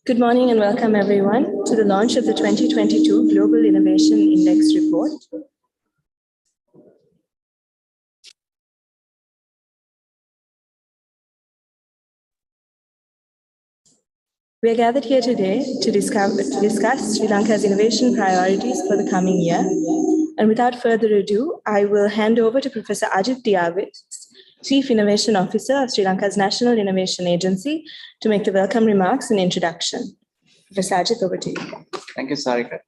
Good morning and welcome everyone to the launch of the 2022 Global Innovation Index report. We are gathered here today to discuss Sri Lanka's innovation priorities for the coming year. And without further ado, I will hand over to Professor Ajit Diawit, Chief Innovation Officer of Sri Lanka's National Innovation Agency, to make the welcome remarks and introduction. Professor Ajit, over to you. Thank you, Sarika.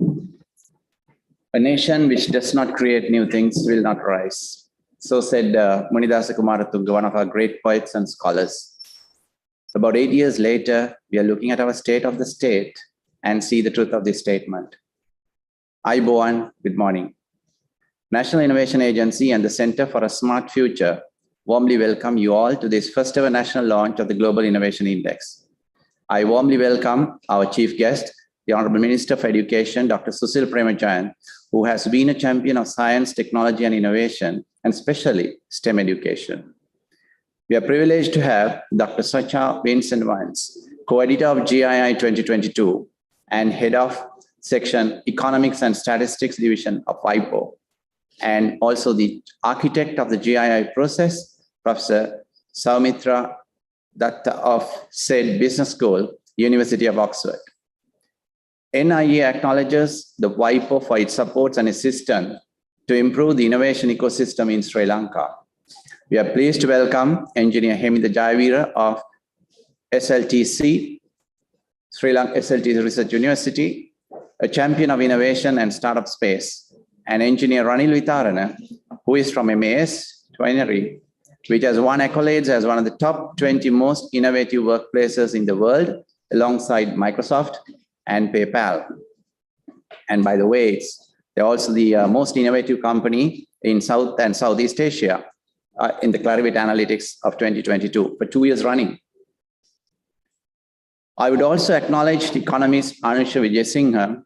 A nation which does not create new things will not rise. So said Munidasa Kumaratunga, one of our great poets and scholars. About 8 years later, we are looking at our state of the state and see the truth of this statement. Aibowan, good morning. National Innovation Agency and the Center for a Smart Future warmly welcome you all to this first ever national launch of the Global Innovation Index. I warmly welcome our chief guest, the Honorable Minister for Education, Dr. Susil Premajayan, who has been a champion of science, technology, and innovation, and especially STEM education. We are privileged to have Dr. Sacha Vincent-Vance, co-editor of GII 2022 and head of section Economics and Statistics Division of WIPO, and also the architect of the GII process, Professor Saumitra Datta of said Business School, University of Oxford. NIA acknowledges the WIPO for its supports and assistance to improve the innovation ecosystem in Sri Lanka. We are pleased to welcome Engineer Hemida Jayavira of SLTC, Sri Lanka SLT Research University, a champion of innovation and startup space, and Engineer Ranil Vitarana, who is from MAS Twinary, which has won accolades as one of the top 20 most innovative workplaces in the world, alongside Microsoft and PayPal. And by the way, they're also the most innovative company in South and Southeast Asia in the Clarivate Analytics of 2022 for 2 years running. I would also acknowledge the economist Anusha Vijayasinghe,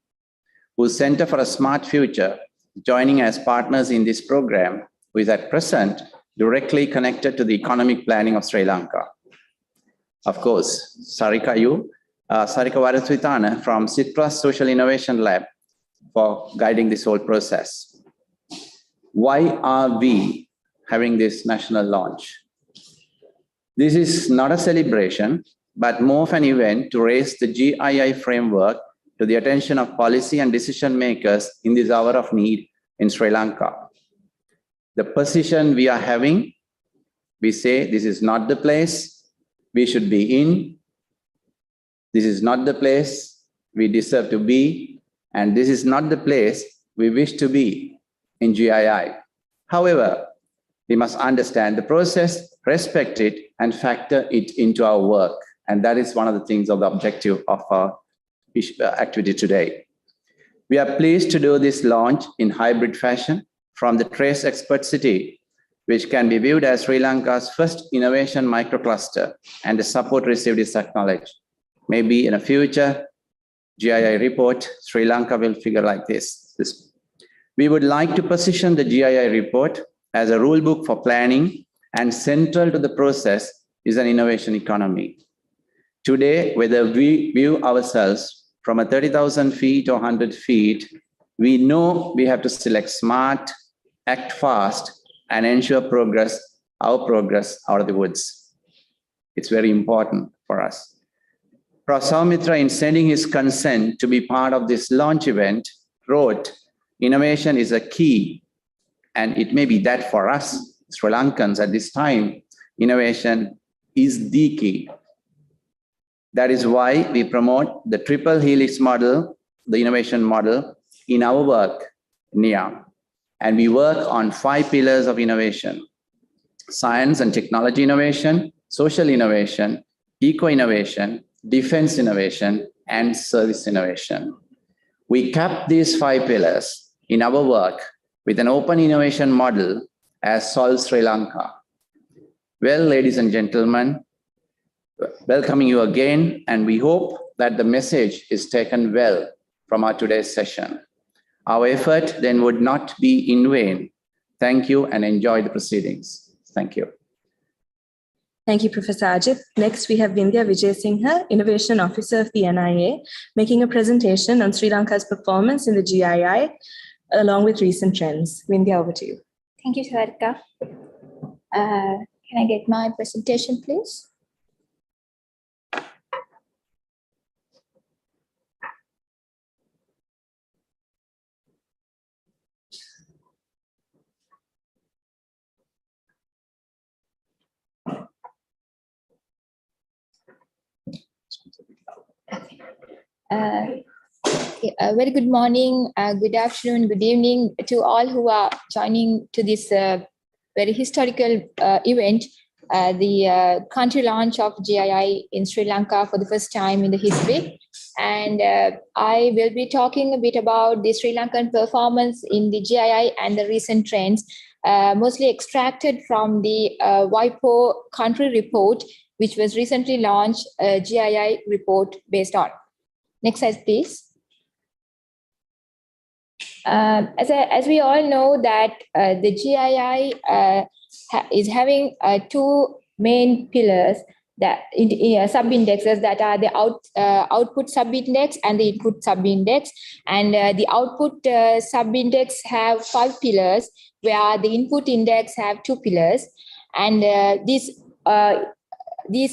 whose Center for a Smart Future joining as partners in this program, who is at present directly connected to the economic planning of Sri Lanka. Of course, Sarika Varathwitana from Citrus Social Innovation Lab for guiding this whole process. Why are we having this national launch? This is not a celebration, but more of an event to raise the GII framework to the attention of policy and decision makers in this hour of need in Sri Lanka. The position we are having, we say this is not the place we should be in. This is not the place we deserve to be. And this is not the place we wish to be in GII. However, we must understand the process, respect it, and factor it into our work. And that is one of the things of the objective of our activity today. We are pleased to do this launch in hybrid fashion from the Trace Expert City, which can be viewed as Sri Lanka's first innovation microcluster, and the support received is acknowledged. Maybe in a future GII report, Sri Lanka will figure like this. We would like to position the GII report as a rule book for planning, and central to the process is an innovation economy. Today, whether we view ourselves from a 30,000 feet or 100 feet, we know we have to select smart, act fast, and ensure our progress out of the woods. It's very important for us. Prof. Saumitra, in sending his consent to be part of this launch event, wrote, "Innovation is a key, and it may be that for us, Sri Lankans at this time, innovation is the key. That is why we promote the triple helix model the innovation model in our work, NIA. And we work on 5 pillars of innovation: science and technology innovation, social innovation, eco-innovation, defense innovation, and service innovation. We kept these 5 pillars in our work with an open innovation model as Solve Sri Lanka. Well, ladies and gentlemen, welcoming you again, and we hope that the message is taken well from our today's session. Our effort then would not be in vain. Thank you and enjoy the proceedings. Thank you. Thank you, Professor Ajit. Next, we have Vindhya Vijayasinghe, Innovation Officer of the NIA, making a presentation on Sri Lanka's performance in the GII, along with recent trends. Vindhya, over to you. Thank you, Sarika. Can I get my presentation, please? Very good morning, good afternoon, good evening to all who are joining to this very historical event, the country launch of GII in Sri Lanka for the first time in the history. And I will be talking a bit about the Sri Lankan performance in the GII and the recent trends, mostly extracted from the WIPO country report, which was recently launched, a GII report based on. Next slide, please. As we all know that the GII is having 2 main pillars, that sub-indexes, that are the output sub-index and the input sub-index. And the output sub-index have 5 pillars, where the input index have 2 pillars. And these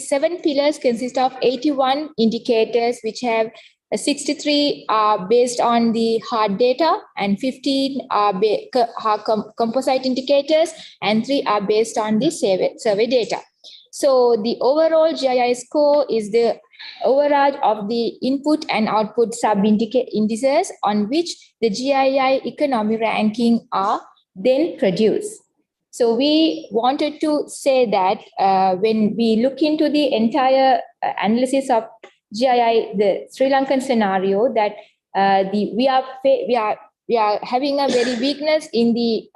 7 pillars consist of 81 indicators, which have 63 are based on the hard data, and 15 are composite indicators, and 3 are based on the survey data. So the overall GII score is the overage of the input and output sub-indices on which the GII economy ranking are then produced. So we wanted to say that when we look into the entire analysis of GII, the Sri Lankan scenario, that we are having a very weakness in the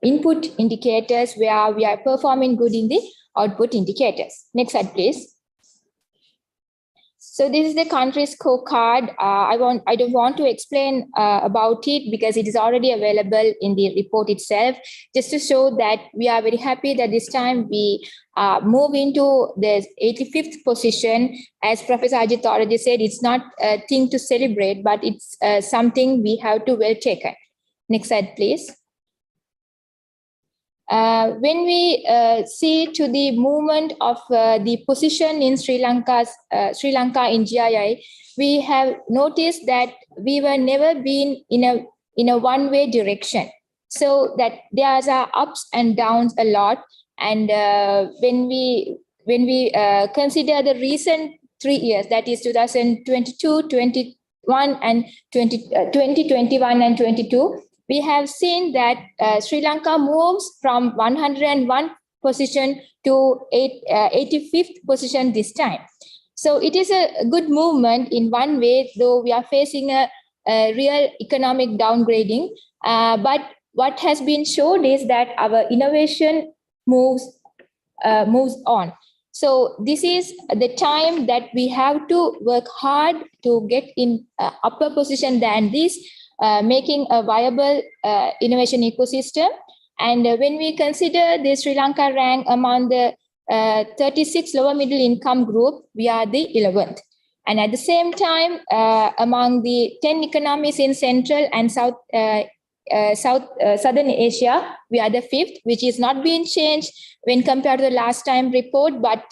input indicators, where we are performing good in the output indicators. Next slide, please. So this is the country scorecard. I don't want to explain about it because it is already available in the report itself, just to show that we are very happy that this time we move into the 85th position. As Professor Ajit already said, it's not a thing to celebrate, but it's something we have to well taken. Next slide, please. When we see to the movement of the position in Sri Lanka in GII, we have noticed that we were never been in a one-way direction. So that there's ups and downs a lot. And when we consider the recent 3 years, that is 2022, 21, and 2021 and 22. We have seen that Sri Lanka moves from 101 position to 85th position this time. So it is a good movement in one way, though we are facing a real economic downgrading. But what has been shown is that our innovation moves on. So this is the time that we have to work hard to get in upper position than this, making a viable innovation ecosystem. And when we consider the Sri Lanka rank among the 36 lower middle income group, we are the 11th. And at the same time, among the 10 economies in Central and Southern Asia, we are the 5th, which is not being changed when compared to the last time report, but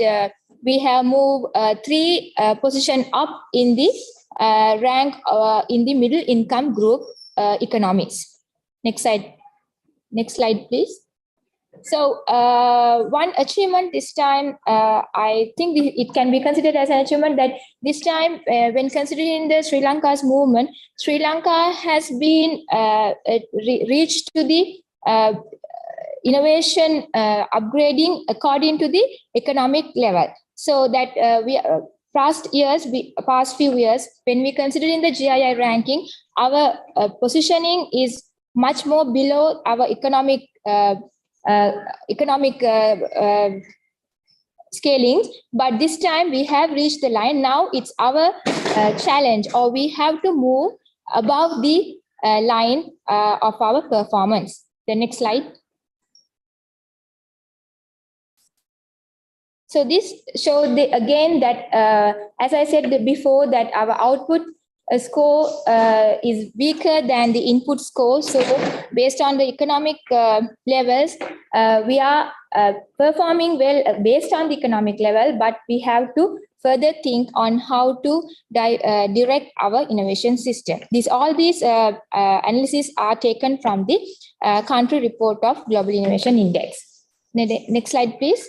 we have moved 3 position up in the rank in the middle income group economies. Next slide, please. So one achievement this time, I think it can be considered as an achievement that this time, when considering the Sri Lanka's movement, Sri Lanka has been reached to the innovation upgrading according to the economic level. So that past few years, when we consider in the GII ranking, our positioning is much more below our economic scalings, but this time we have reached the line. Now it's our challenge, or we have to move above the line of our performance. The next slide. So this showed again that, as I said before, that our output score is weaker than the input score. So based on the economic levels, we are performing well based on the economic level, but we have to further think on how to direct our innovation system. All these analyses are taken from the country report of Global Innovation Index. Next slide, please.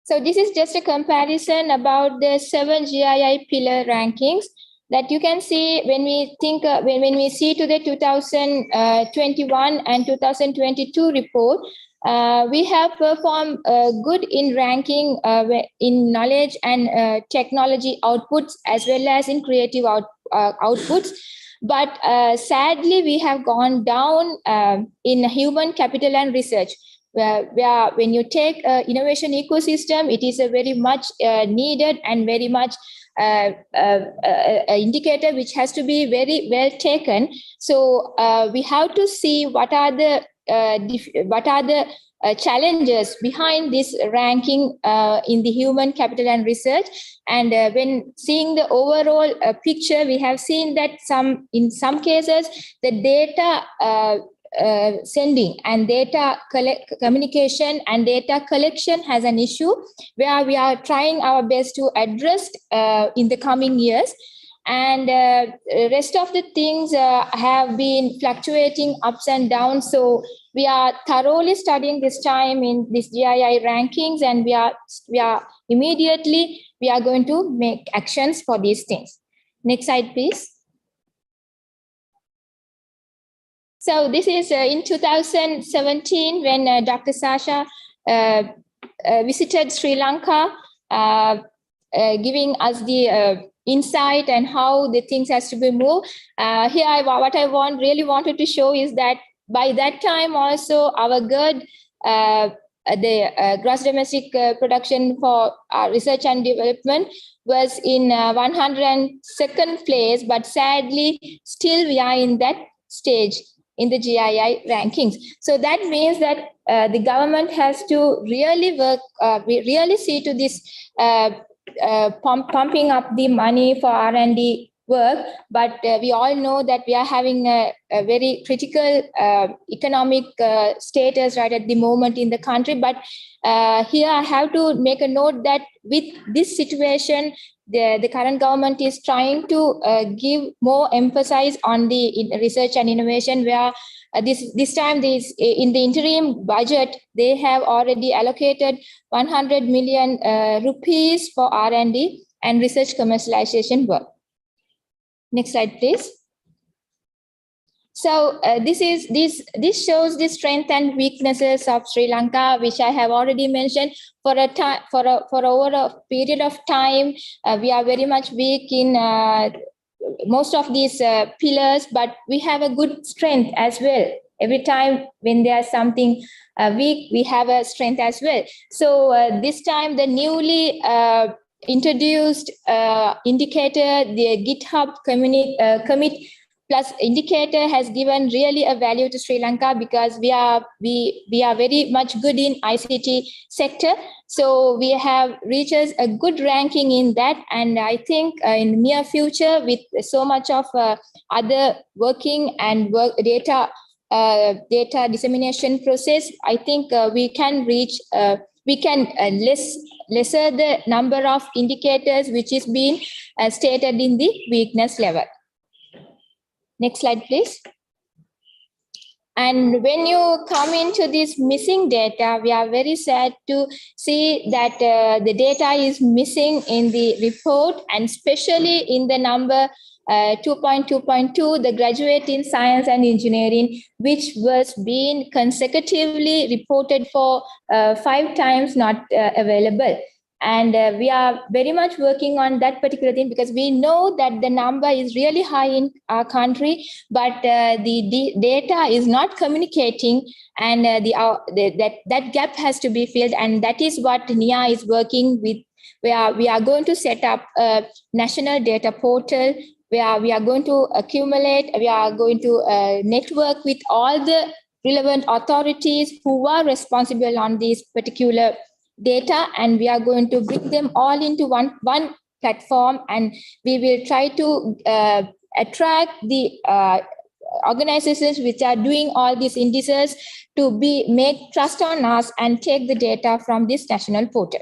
So this is just a comparison about the 7 GII pillar rankings that you can see when we think, when we see to the 2021 and 2022 report. We have performed good in ranking in knowledge and technology outputs, as well as in creative outputs. But sadly, we have gone down in human capital and research. Where when you take innovation ecosystem, it is a very much needed and very much indicator which has to be very well taken. So we have to see what are the challenges behind this ranking in the human capital and research. And when seeing the overall picture, we have seen that in some cases the data sending and data communication and data collection has an issue, where we are trying our best to address in the coming years. And rest of the things have been fluctuating ups and downs. So we are thoroughly studying this time in this GII rankings, and we are immediately going to make actions for these things. Next slide, please. So this is in 2017 when Dr. Sasha visited Sri Lanka, giving us the insight and how the things has to be moved. Here, what I really wanted to show is that by that time also our GERD, the gross domestic production for research and development, was in 102nd place, but sadly still we are in that stage in the GII rankings. So that means that the government has to really work, really see to this pumping up the money for R&D work. But we all know that we are having a very critical economic status right at the moment in the country. But here I have to make a note that with this situation, the current government is trying to give more emphasis on the research and innovation, where this time in the interim budget, they have already allocated 100 million rupees for R&D and research commercialization work. Next slide, please. So this shows the strength and weaknesses of Sri Lanka, which I have already mentioned. For over a period of time, we are very much weak in most of these pillars, but we have a good strength as well. Every time when there's something weak, we have a strength as well. So this time the newly introduced indicator, the GitHub commit plus indicator, has given really a value to Sri Lanka, because we are very much good in ICT sector. So we have reached a good ranking in that, and I think in near future, with so much of other working and data dissemination process, I think we can reach lesser the number of indicators which is being stated in the weakness level. Next slide, please. And when you come into this missing data, we are very sad to see that the data is missing in the report, and especially in the number 2.2.2, the graduate in science and engineering, which was being consecutively reported for 5 times not available. And we are very much working on that particular thing, because we know that the number is really high in our country, but the data is not communicating, and that gap has to be filled. And that is what NIA is working with. We are going to set up a national data portal where we are going to accumulate, we are going to network with all the relevant authorities who are responsible on this particular data, and we are going to bring them all into one platform, and we will try to attract the organizations which are doing all these indices to make trust on us and take the data from this national portal.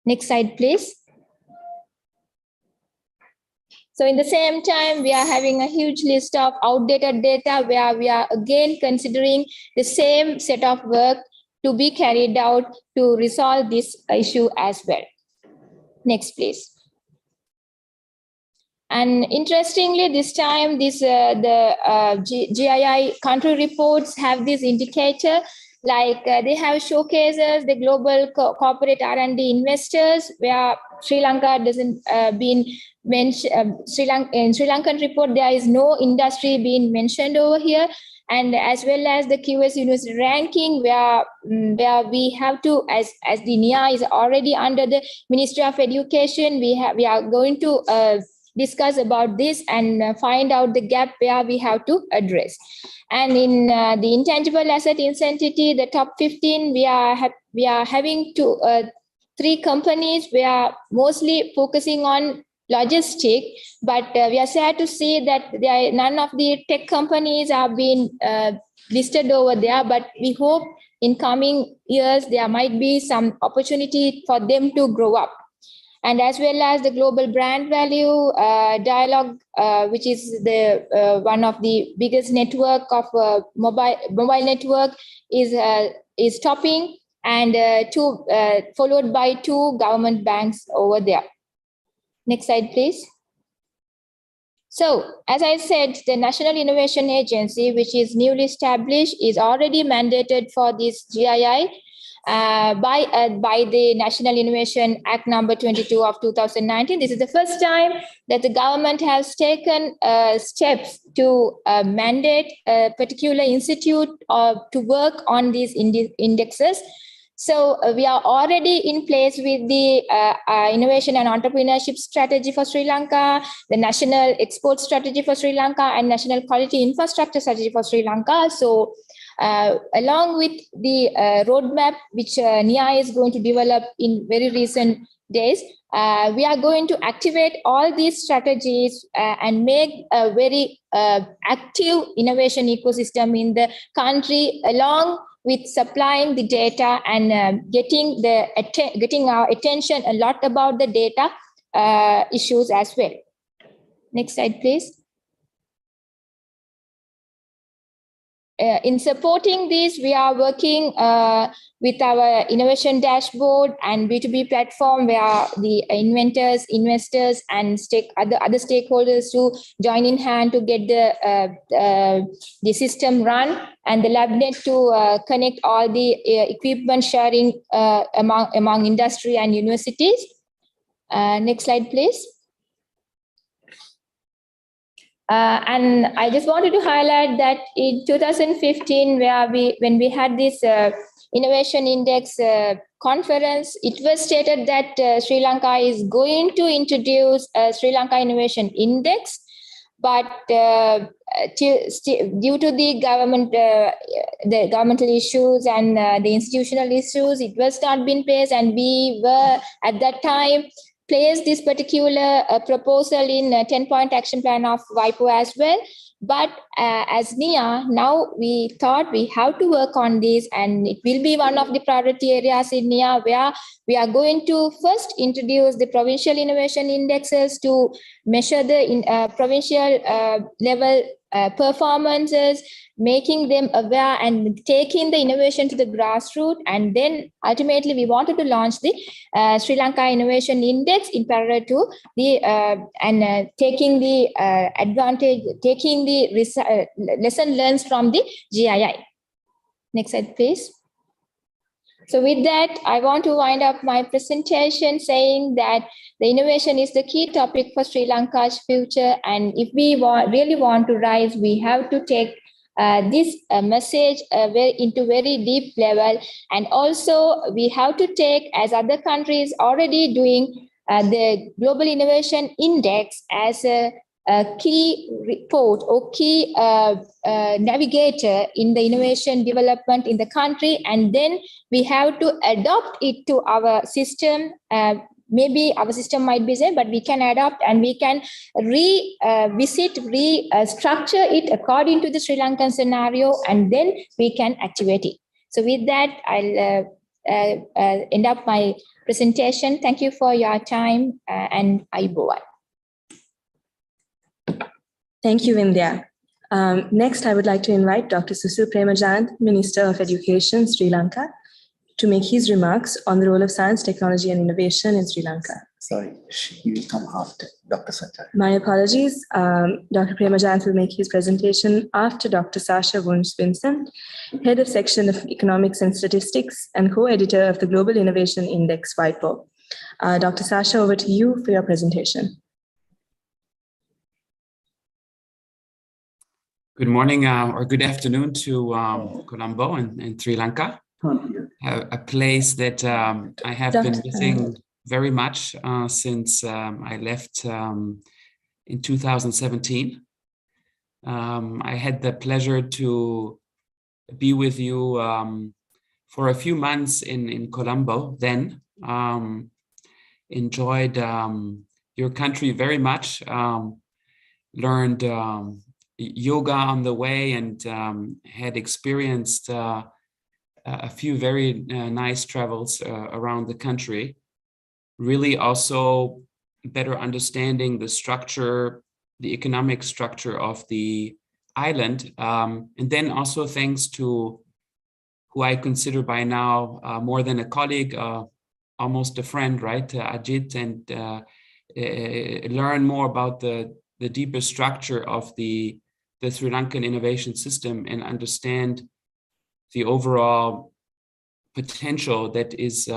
Next slide, please. So in the same time, we are having a huge list of outdated data where we are again considering the same set of work to be carried out to resolve this issue as well. Next, please. And interestingly, this time, the GII country reports have this indicator, like they have showcases the global corporate R&D investors, where Sri Lanka doesn't been mentioned. In Sri Lankan report, there is no industry being mentioned over here. And as well as the QS University ranking, where we have to, as the NIA is already under the Ministry of Education, we are going to discuss about this and find out the gap where we have to address. And in the intangible asset incentive, the top 15, we are having 3 companies. We are mostly focusing on logistic, but we are sad to see that none of the tech companies are being listed over there, but we hope in coming years there might be some opportunity for them to grow up. And as well as the global brand value, Dialogue, which is the one of the biggest network of mobile network, is topping, and followed by 2 government banks over there. Next slide, please. So, as I said, the National Innovation Agency, which is newly established, is already mandated for this GII by the National Innovation Act number 22 of 2019. This is the first time that the government has taken steps to mandate a particular institute to work on these indexes. So we are already in place with the innovation and entrepreneurship strategy for Sri Lanka, the national export strategy for Sri Lanka, and national quality infrastructure strategy for Sri Lanka. So along with the roadmap which NIA is going to develop in very recent days, we are going to activate all these strategies and make a very active innovation ecosystem in the country, along with supplying the data and getting our attention a lot about the data issues as well. Next slide, please. In supporting this, we are working with our innovation dashboard and B2B platform, where the inventors, investors, and other stakeholders to join in hand to get the system run, and the LabNet to connect all the equipment sharing among industry and universities. Next slide, please. And I just wanted to highlight that in 2015, when we had this Innovation Index conference, it was stated that Sri Lanka is going to introduce a Sri Lanka Innovation Index, but due to the governmental issues and the institutional issues, it was not being placed, and we were at that time placed this particular proposal in a 10-point action plan of WIPO as well. But as NIA, now we thought we have to work on this, and it will be one of the priority areas in NIA, where we are going to first introduce the provincial innovation indexes to measure the provincial level performances, making them aware and taking the innovation to the grassroots. And then ultimately we wanted to launch the Sri Lanka Innovation Index in parallel to the taking the advantage, taking the lesson learned from the GII. Next slide, please. So with that, I want to wind up my presentation saying that the innovation is the key topic for Sri Lanka's future. And if we really want to rise, we have to take this message into very deep level. And also we have to take, as other countries already doing, the Global Innovation Index as a key report or key navigator in the innovation development in the country. And then we have to adopt it to our system. Maybe our system might be same, but we can adopt and we can restructure it according to the Sri Lankan scenario, and then we can activate it. So with that, I'll end up my presentation. Thank you for your time and Aibowan. Thank you, Vindhya. Next, I would like to invite Dr. Susil Premajand, Minister of Education, Sri Lanka, to make his remarks on the role of science, technology, and innovation in Sri Lanka. Sorry, you will come after Dr. Sanjay. My apologies. Dr. Premajand will make his presentation after Dr. Sasha Wunsch-Vincent, Head of Section of Economics and Statistics and co-editor of the Global Innovation Index Whiteboard. Dr. Sasha, over to you for your presentation. Good morning or good afternoon to Colombo and Sri Lanka, a place that I have been missing very much since I left in 2017. I had the pleasure to be with you for a few months in Colombo then. Enjoyed your country very much, learned yoga on the way, and had experienced a few very nice travels around the country. Really also better understanding the structure, the economic structure of the island. And then also thanks to who I consider by now more than a colleague, almost a friend, right, Ajit, and learn more about the deeper structure of the Sri Lankan innovation system and understand the overall potential that is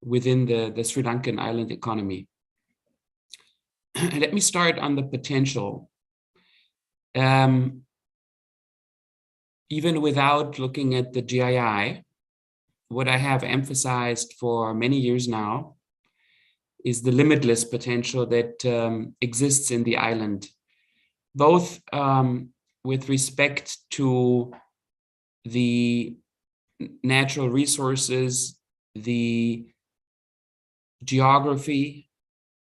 within the Sri Lankan island economy. Let me start on the potential. Even without looking at the GII, what I have emphasized for many years now is the limitless potential that exists in the island, both with respect to the natural resources, the geography,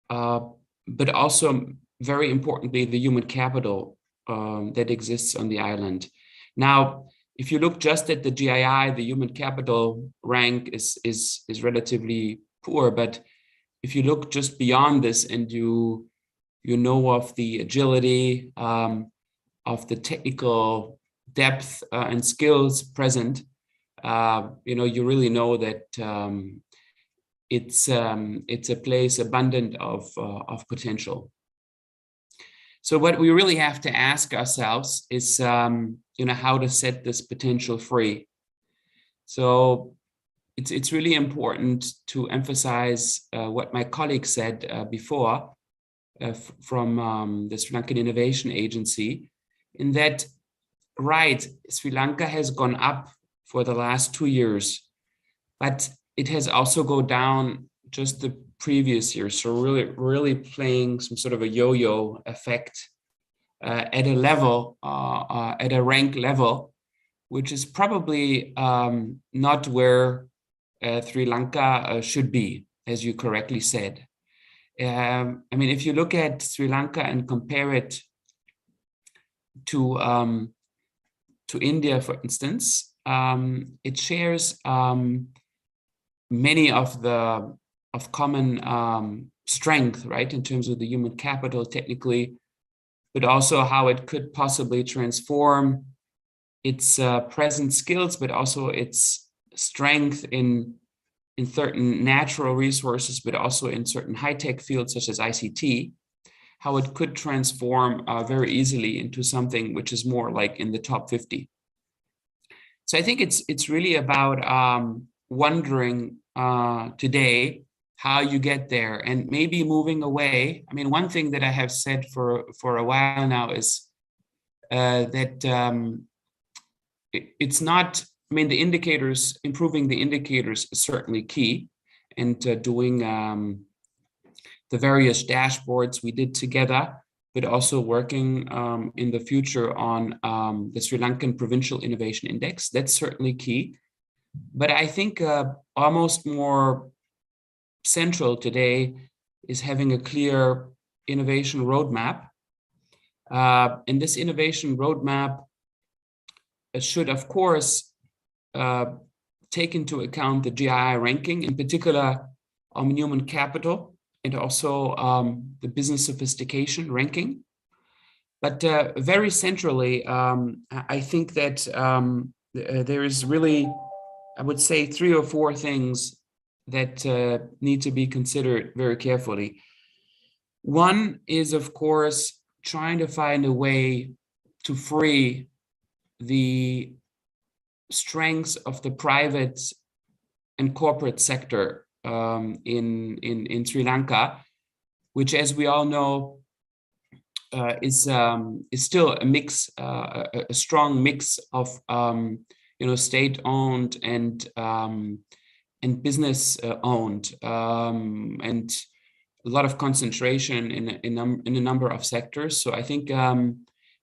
but also very importantly, the human capital that exists on the island. Now, if you look just at the GII, the human capital rank is relatively poor, but if you look just beyond this and you know of the agility, of the technical depth and skills present, you really know that it's a place abundant of potential. So what we really have to ask ourselves is, how to set this potential free. So it's really important to emphasize what my colleague said before from the Sri Lankan Innovation Agency, in that, right, Sri Lanka has gone up for the last 2 years, but it has also gone down just the previous year. So really playing some sort of a yo-yo effect at a level, at a rank level, which is probably not where Sri Lanka should be, as you correctly said. If you look at Sri Lanka and compare it to India, for instance, it shares many of common strength, right, in terms of the human capital, technically, but also how it could possibly transform its present skills, but also its strength in certain natural resources, but also in certain high-tech fields such as ICT, how it could transform very easily into something which is more like in the top 50. So I think it's really about wondering today how you get there and maybe moving away. I mean, one thing that I have said for a while now is that it's not, I mean, the indicators, improving the indicators is certainly key, and doing the various dashboards we did together, but also working in the future on the Sri Lankan Provincial Innovation Index. That's certainly key. But I think almost more central today is having a clear innovation roadmap. And this innovation roadmap should, of course, take into account the GII ranking, in particular on human capital, and also the business sophistication ranking. But very centrally, I think that there is really, I would say, 3 or 4 things that need to be considered very carefully. One is, of course, trying to find a way to free the strengths of the private and corporate sector in Sri Lanka, which, as we all know, is still a mix, a strong mix of state-owned and business-owned, and a lot of concentration in a number of sectors. So I think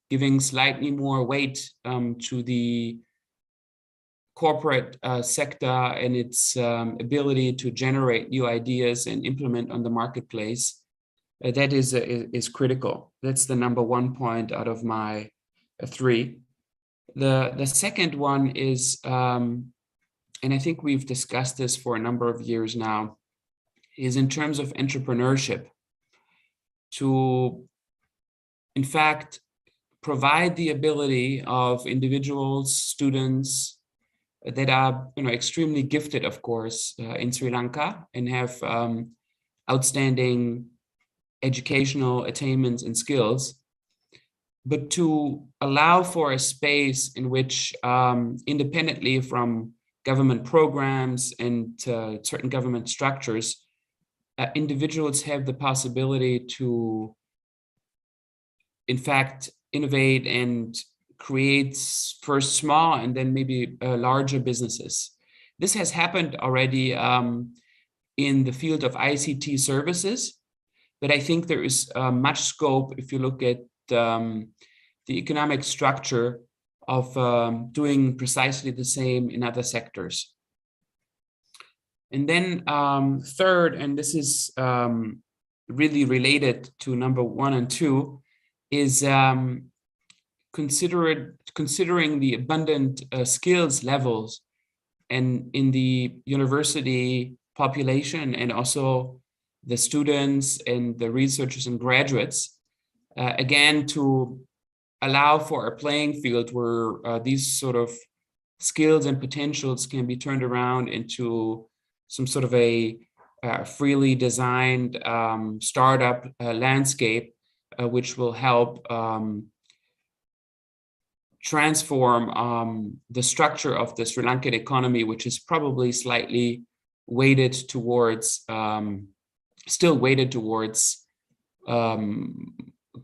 giving slightly more weight to the corporate sector and its ability to generate new ideas and implement on the marketplace, that is critical. That's the number 1 point out of my 3. The second one is, and I think we've discussed this for a number of years now, is in terms of entrepreneurship, to, in fact, provide the ability of individuals, students that are extremely gifted, of course, in Sri Lanka, and have outstanding educational attainments and skills, but to allow for a space in which, independently from government programs and certain government structures, individuals have the possibility to, in fact, innovate and create first small and then maybe larger businesses. This has happened already in the field of ICT services, but I think there is much scope if you look at the economic structure of doing precisely the same in other sectors. And then third, and this is really related to number 1 and 2, is considering the abundant skills levels and in the university population, and also the students and the researchers and graduates, again, to allow for a playing field where these sort of skills and potentials can be turned around into some sort of a freely designed startup landscape, which will help transform the structure of the Sri Lankan economy, which is probably slightly weighted towards, still weighted towards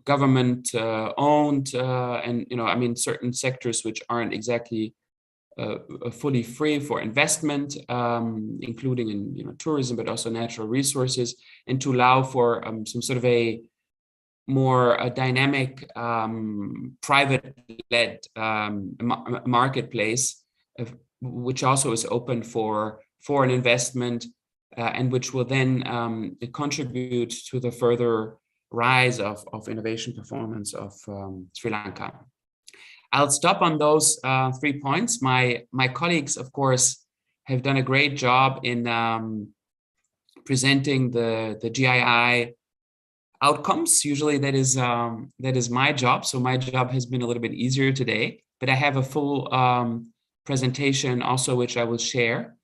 government owned, and I mean certain sectors which aren't exactly fully free for investment, including in tourism, but also natural resources, and to allow for some sort of a more dynamic private-led marketplace, which also is open for foreign investment, and which will then contribute to the further rise of innovation performance of Sri Lanka. I'll stop on those 3 points. My colleagues, of course, have done a great job in presenting the GII outcomes. Usually that is my job. So my job has been a little bit easier today, but I have a full presentation also, which I will share.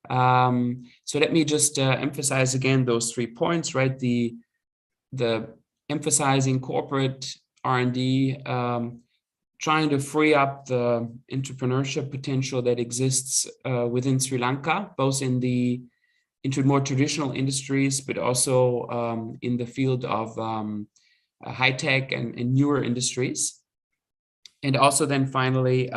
So let me just emphasize again those 3 points, right? The emphasizing corporate R&D, trying to free up the entrepreneurship potential that exists within Sri Lanka, both into more traditional industries, but also in the field of high tech and newer industries. And also then finally,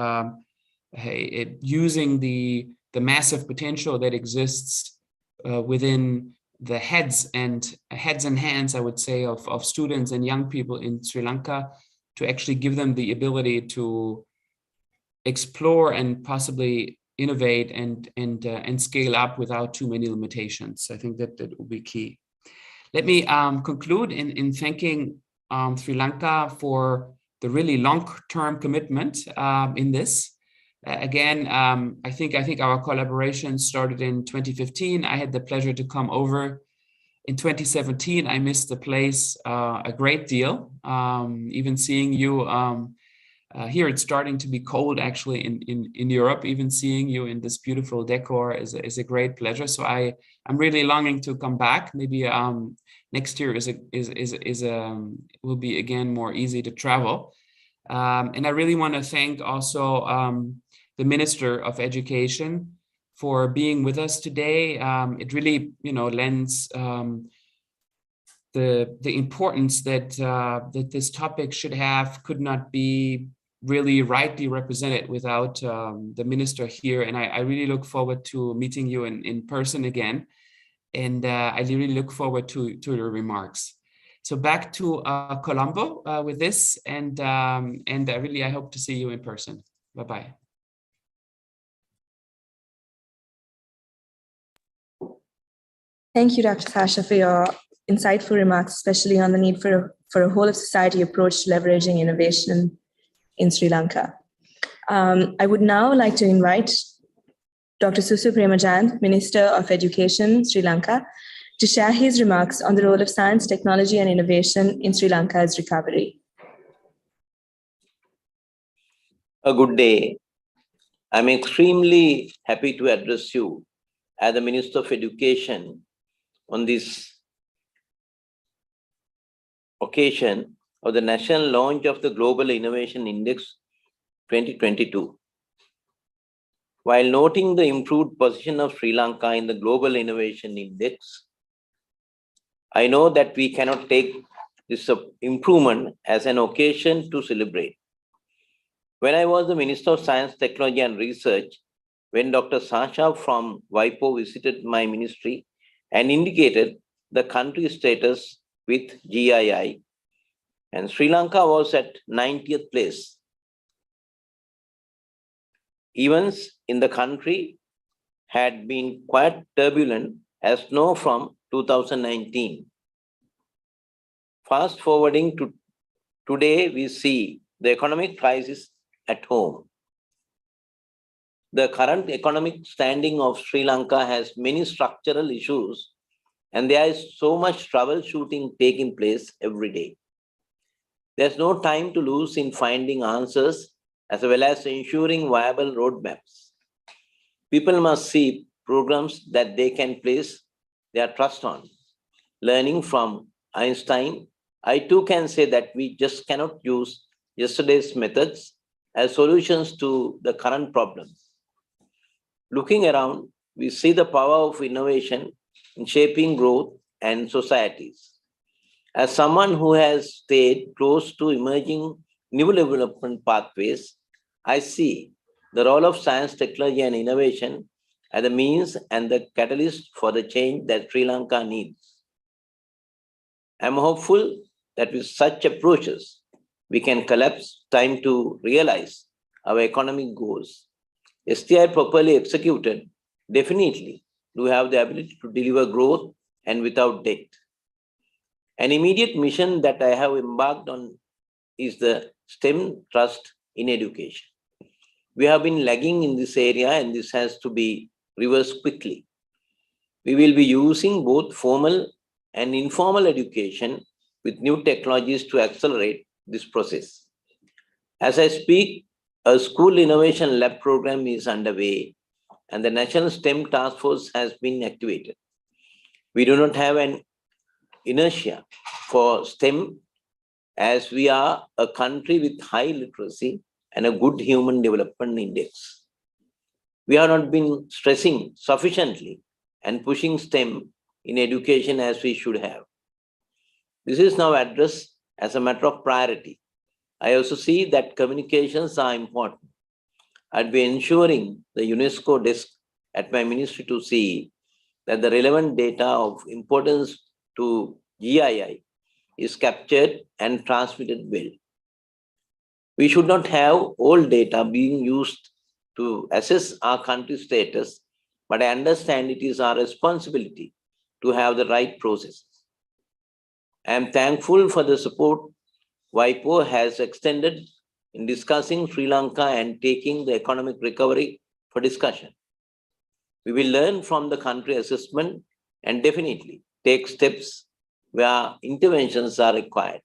using the massive potential that exists within the heads and hands, I would say, of students and young people in Sri Lanka, to actually give them the ability to explore and possibly innovate and scale up without too many limitations. I think that will be key. Let me conclude in thanking Sri Lanka for the really long-term commitment in this. Again, I think our collaboration started in 2015. I had the pleasure to come over in 2017. I missed the place a great deal. Even seeing you here, it's starting to be cold actually in Europe. Even seeing you in this beautiful decor is a great pleasure. So I'm really longing to come back. Maybe next year will be again more easy to travel. And I really want to thank also the Minister of Education for being with us today. It really, lends the importance that this topic should have, could not be really rightly represented without the minister here. And I really look forward to meeting you in person again. And I really look forward to your remarks. So back to Colombo with this, and I hope to see you in person. Bye-bye. Thank you, Dr. Sasha, for your insightful remarks, especially on the need for a whole of society approach to leveraging innovation in Sri Lanka. I would now like to invite Dr. Susu Premajand, Minister of Education, Sri Lanka, to share his remarks on the role of science, technology, and innovation in Sri Lanka's recovery. A good day. I'm extremely happy to address you as the Minister of Education on this occasion of the national launch of the Global Innovation Index 2022. While noting the improved position of Sri Lanka in the Global Innovation Index, I know that we cannot take this improvement as an occasion to celebrate. When I was the Minister of Science, Technology and Research, when Dr. Sasha from WIPO visited my ministry and indicated the country status with GII, and Sri Lanka was at 90th place. Events in the country had been quite turbulent as known from 2019. Fast forwarding to today, we see the economic crisis at home. The current economic standing of Sri Lanka has many structural issues, and there is so much troubleshooting taking place every day. There's no time to lose in finding answers as well as ensuring viable roadmaps. People must see programs that they can place their trust on. Learning from Einstein, I too can say that we just cannot use yesterday's methods as solutions to the current problems. Looking around, we see the power of innovation in shaping growth and societies. As someone who has stayed close to emerging new development pathways, I see the role of science, technology, and innovation as the means and the catalyst for the change that Sri Lanka needs. I'm hopeful that with such approaches, we can collapse time to realize our economic goals. STI properly executed definitely do have the ability to deliver growth and without debt. An immediate mission that I have embarked on is the STEM trust in education. We have been lagging in this area and this has to be reversed quickly. We will be using both formal and informal education with new technologies to accelerate this process. As I speak, a school innovation lab program is underway and the National STEM Task Force has been activated. We do not have an inertia for STEM as we are a country with high literacy and a good human development index. We have not been stressing sufficiently and pushing STEM in education as we should have. This is now addressed as a matter of priority. I also see that communications are important. I'd be ensuring the UNESCO desk at my ministry to see that the relevant data of importance to GII is captured and transmitted well. We should not have old data being used to assess our country's status, but I understand it is our responsibility to have the right processes. I am thankful for the support WIPO has extended in discussing Sri Lanka and taking the economic recovery for discussion. We will learn from the country assessment and definitely take steps where interventions are required.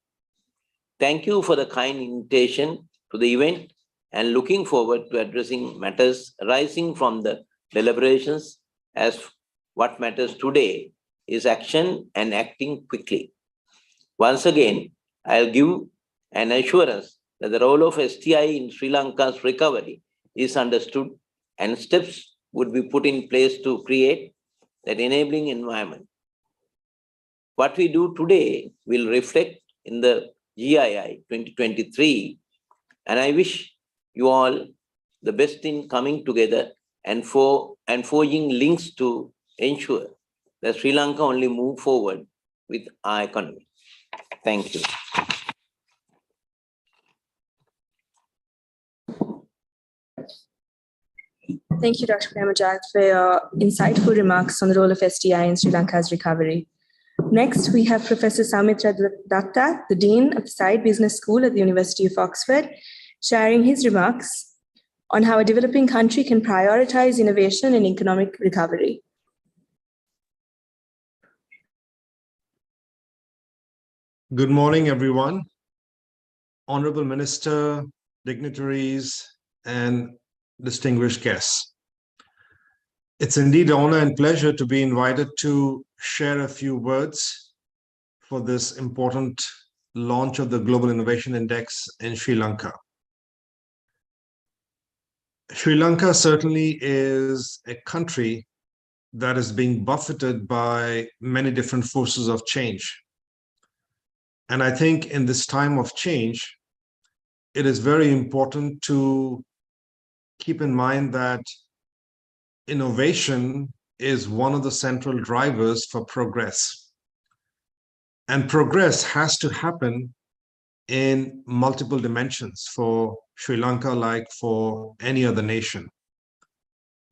Thank you for the kind invitation to the event and looking forward to addressing matters arising from the deliberations, as what matters today is action and acting quickly. Once again, I'll give an assurance that the role of STI in Sri Lanka's recovery is understood and steps would be put in place to create that enabling environment. What we do today will reflect in the GII 2023, and I wish you all the best in coming together and forging links to ensure that Sri Lanka only move forward with our economy. Thank you. Thank you, Dr. Premajat, for your insightful remarks on the role of STI in Sri Lanka's recovery. Next, we have Professor Soumitra Datta, the Dean of the Side Business School at the University of Oxford, sharing his remarks on how a developing country can prioritize innovation and economic recovery. Good morning, everyone. Honorable Minister, dignitaries, and distinguished guests. It's indeed an honor and pleasure to be invited to share a few words for this important launch of the Global Innovation Index in Sri Lanka. Sri Lanka certainly is a country that is being buffeted by many different forces of change. And I think in this time of change, it is very important to keep in mind that innovation is one of the central drivers for progress. And progress has to happen in multiple dimensions for Sri Lanka, like for any other nation.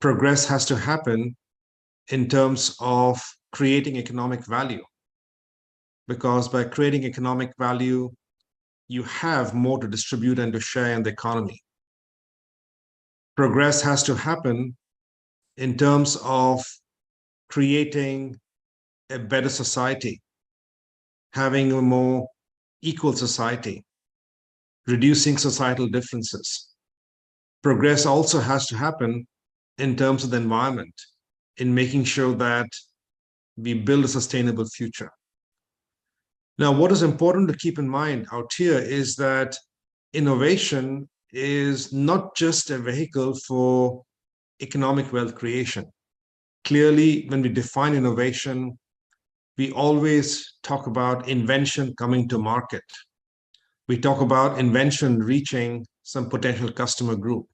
Progress has to happen in terms of creating economic value, because by creating economic value, you have more to distribute and to share in the economy. Progress has to happen in terms of creating a better society, having a more equal society, reducing societal differences. Progress also has to happen in terms of the environment, in making sure that we build a sustainable future. Now, what is important to keep in mind out here is that innovation is not just a vehicle for economic wealth creation. Clearly, when we define innovation, we always talk about invention coming to market. We talk about invention reaching some potential customer group.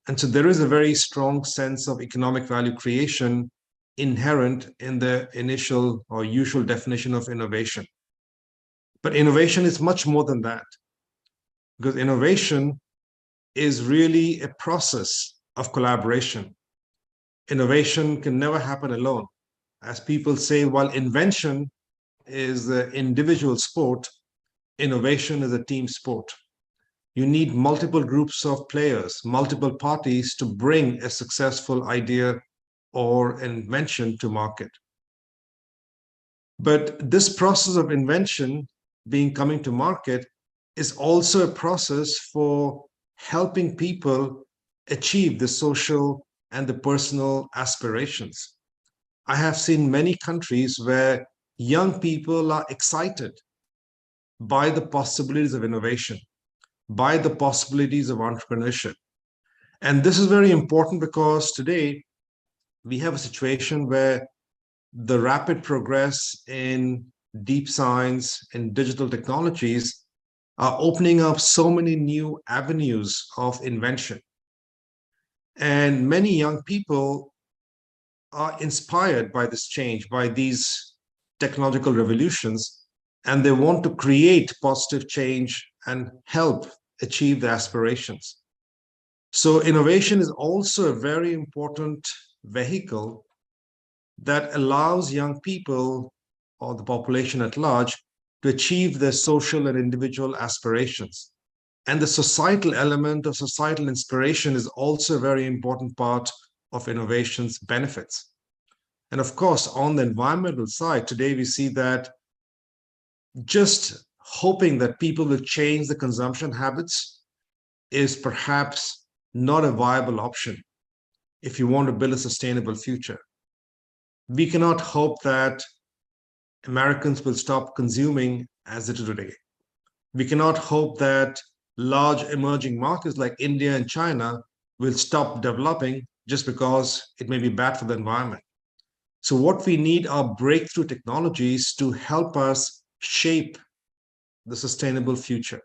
And so there is a very strong sense of economic value creation inherent in the initial or usual definition of innovation. But innovation is much more than that, because innovation is really a process of collaboration. Innovation can never happen alone. As people say, while invention is the individual sport, innovation is a team sport. You need multiple groups of players, multiple parties to bring a successful idea or invention to market. But this process of invention coming to market is also a process for helping people achieve the social and the personal aspirations. I have seen many countries where young people are excited by the possibilities of innovation, by the possibilities of entrepreneurship. And this is very important because today we have a situation where the rapid progress in deep science and digital technologies are opening up so many new avenues of invention. And many young people are inspired by this change, by these technological revolutions, and they want to create positive change and help achieve their aspirations. So innovation is also a very important vehicle that allows young people or the population at large to achieve their social and individual aspirations. And the societal element of societal inspiration is also a very important part of innovation's benefits. And of course, on the environmental side, today we see that just hoping that people will change the consumption habits is perhaps not a viable option if you want to build a sustainable future. We cannot hope that Americans will stop consuming as they do today. We cannot hope that large emerging markets like India and China will stop developing just because it may be bad for the environment. So what we need are breakthrough technologies to help us shape the sustainable future.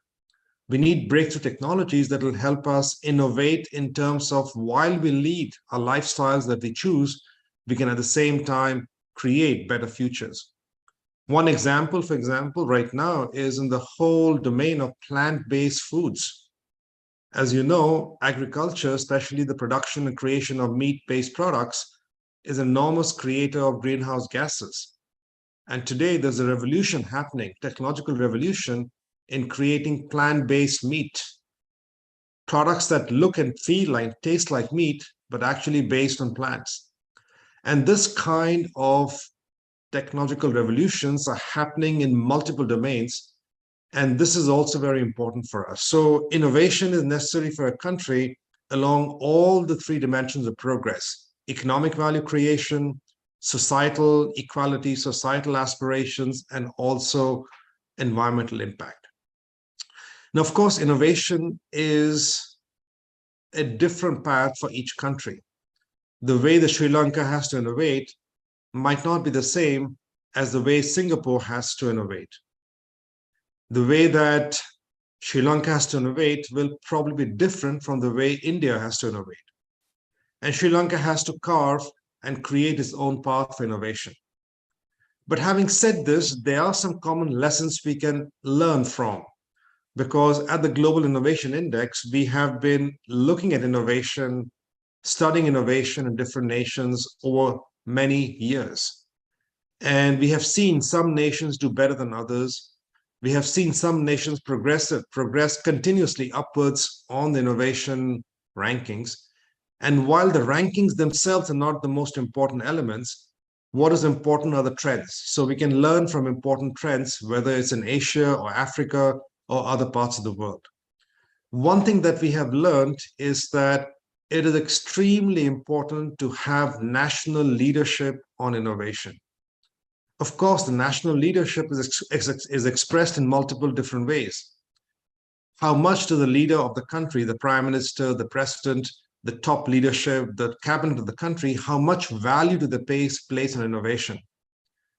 We need breakthrough technologies that will help us innovate in terms of while we lead our lifestyles that we choose, we can at the same time create better futures. One example, for example, right now is in the whole domain of plant-based foods. As you know, agriculture, especially the production and creation of meat-based products, is an enormous creator of greenhouse gases. And today there's a revolution happening, technological revolution, in creating plant-based meat. Products that look and feel like, taste like meat, but actually based on plants. And this kind of technological revolutions are happening in multiple domains. And this is also very important for us. So innovation is necessary for a country along all the three dimensions of progress: economic value creation, societal equality, societal aspirations, and also environmental impact. Now, of course, innovation is a different path for each country. The way that Sri Lanka has to innovate might not be the same as the way Singapore has to innovate. The way that Sri Lanka has to innovate will probably be different from the way India has to innovate. And Sri Lanka has to carve and create its own path for innovation. But having said this, there are some common lessons we can learn from, because at the Global Innovation Index, we have been looking at innovation, studying innovation in different nations over many years. And we have seen some nations do better than others. We have seen some nations progress continuously upwards on the innovation rankings. And while the rankings themselves are not the most important elements, what is important are the trends. So we can learn from important trends, whether it's in Asia or Africa or other parts of the world. One thing that we have learned is that it is extremely important to have national leadership on innovation. Of course, the national leadership is expressed in multiple different ways. How much does the leader of the country, the prime minister, the president, the top leadership, the cabinet of the country, how much value do they place on innovation?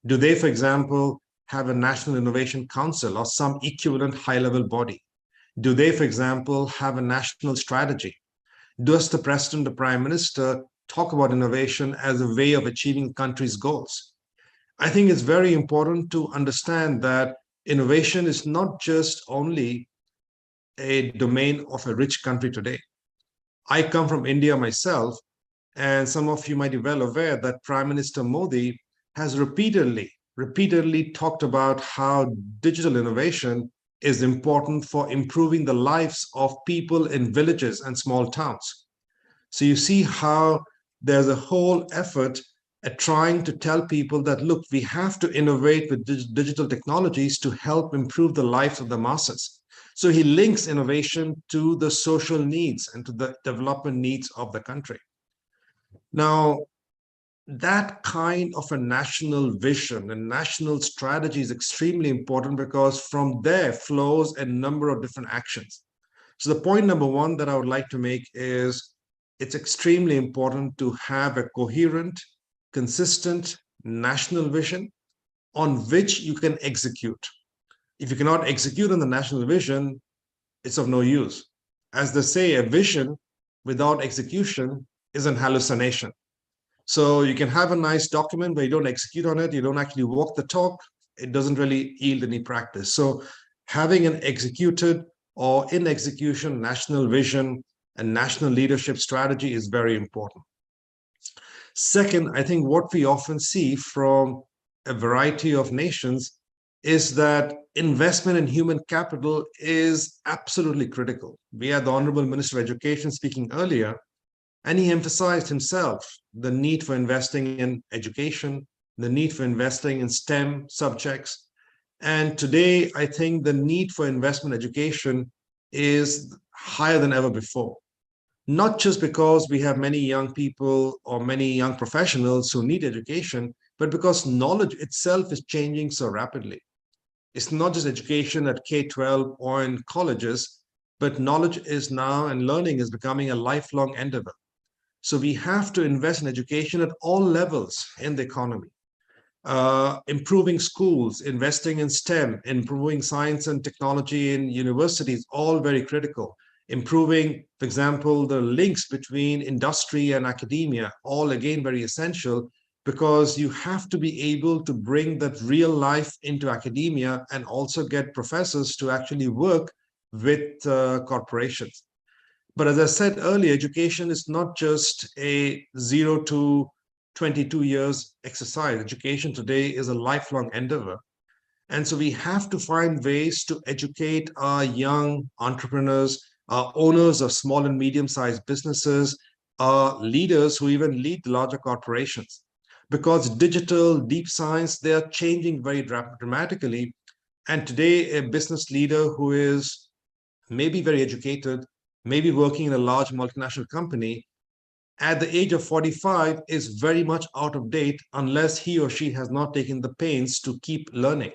Do they, for example, have a National Innovation Council or some equivalent high-level body? Do they, for example, have a national strategy? Does the president, the prime minister, talk about innovation as a way of achieving country's goals? I think it's very important to understand that innovation is not just only a domain of a rich country today. I come from India myself, and some of you might be well aware that Prime Minister Modi has repeatedly talked about how digital innovation is important for improving the lives of people in villages and small towns. So you see how there's a whole effort at trying to tell people that, look, we have to innovate with digital technologies to help improve the lives of the masses. So he links innovation to the social needs and to the development needs of the country. Now, that kind of a national vision and national strategy is extremely important, because from there flows a number of different actions. So the point number one that I would like to make is it's extremely important to have a coherent, consistent national vision on which you can execute. If you cannot execute on the national vision, it's of no use. As they say, a vision without execution is an hallucination. So you can have a nice document, but you don't execute on it, you don't actually walk the talk, it doesn't really yield any practice. So having an executed or in execution national vision and national leadership strategy is very important. Second, I think what we often see from a variety of nations is that investment in human capital is absolutely critical. We had the Honorable Minister of Education speaking earlier, and he emphasized himself the need for investing in education, the need for investing in STEM subjects. And today, I think the need for investment in education is higher than ever before. Not just because we have many young people or many young professionals who need education, but because knowledge itself is changing so rapidly. It's not just education at K-12 or in colleges, but knowledge is now, and learning is becoming a lifelong endeavor. So we have to invest in education at all levels in the economy. Improving schools, investing in STEM, improving science and technology in universities, all very critical. Improving, for example, the links between industry and academia, all again very essential, because you have to be able to bring that real life into academia and also get professors to actually work with corporations. But as I said earlier, education is not just a 0 to 22 years exercise. Education today is a lifelong endeavor. And so we have to find ways to educate our young entrepreneurs, our owners of small and medium-sized businesses, our leaders who even lead larger corporations. Because digital, deep science, they are changing very dramatically. And today, a business leader who is maybe very educated, maybe working in a large multinational company, at the age of 45 is very much out of date unless he or she has not taken the pains to keep learning.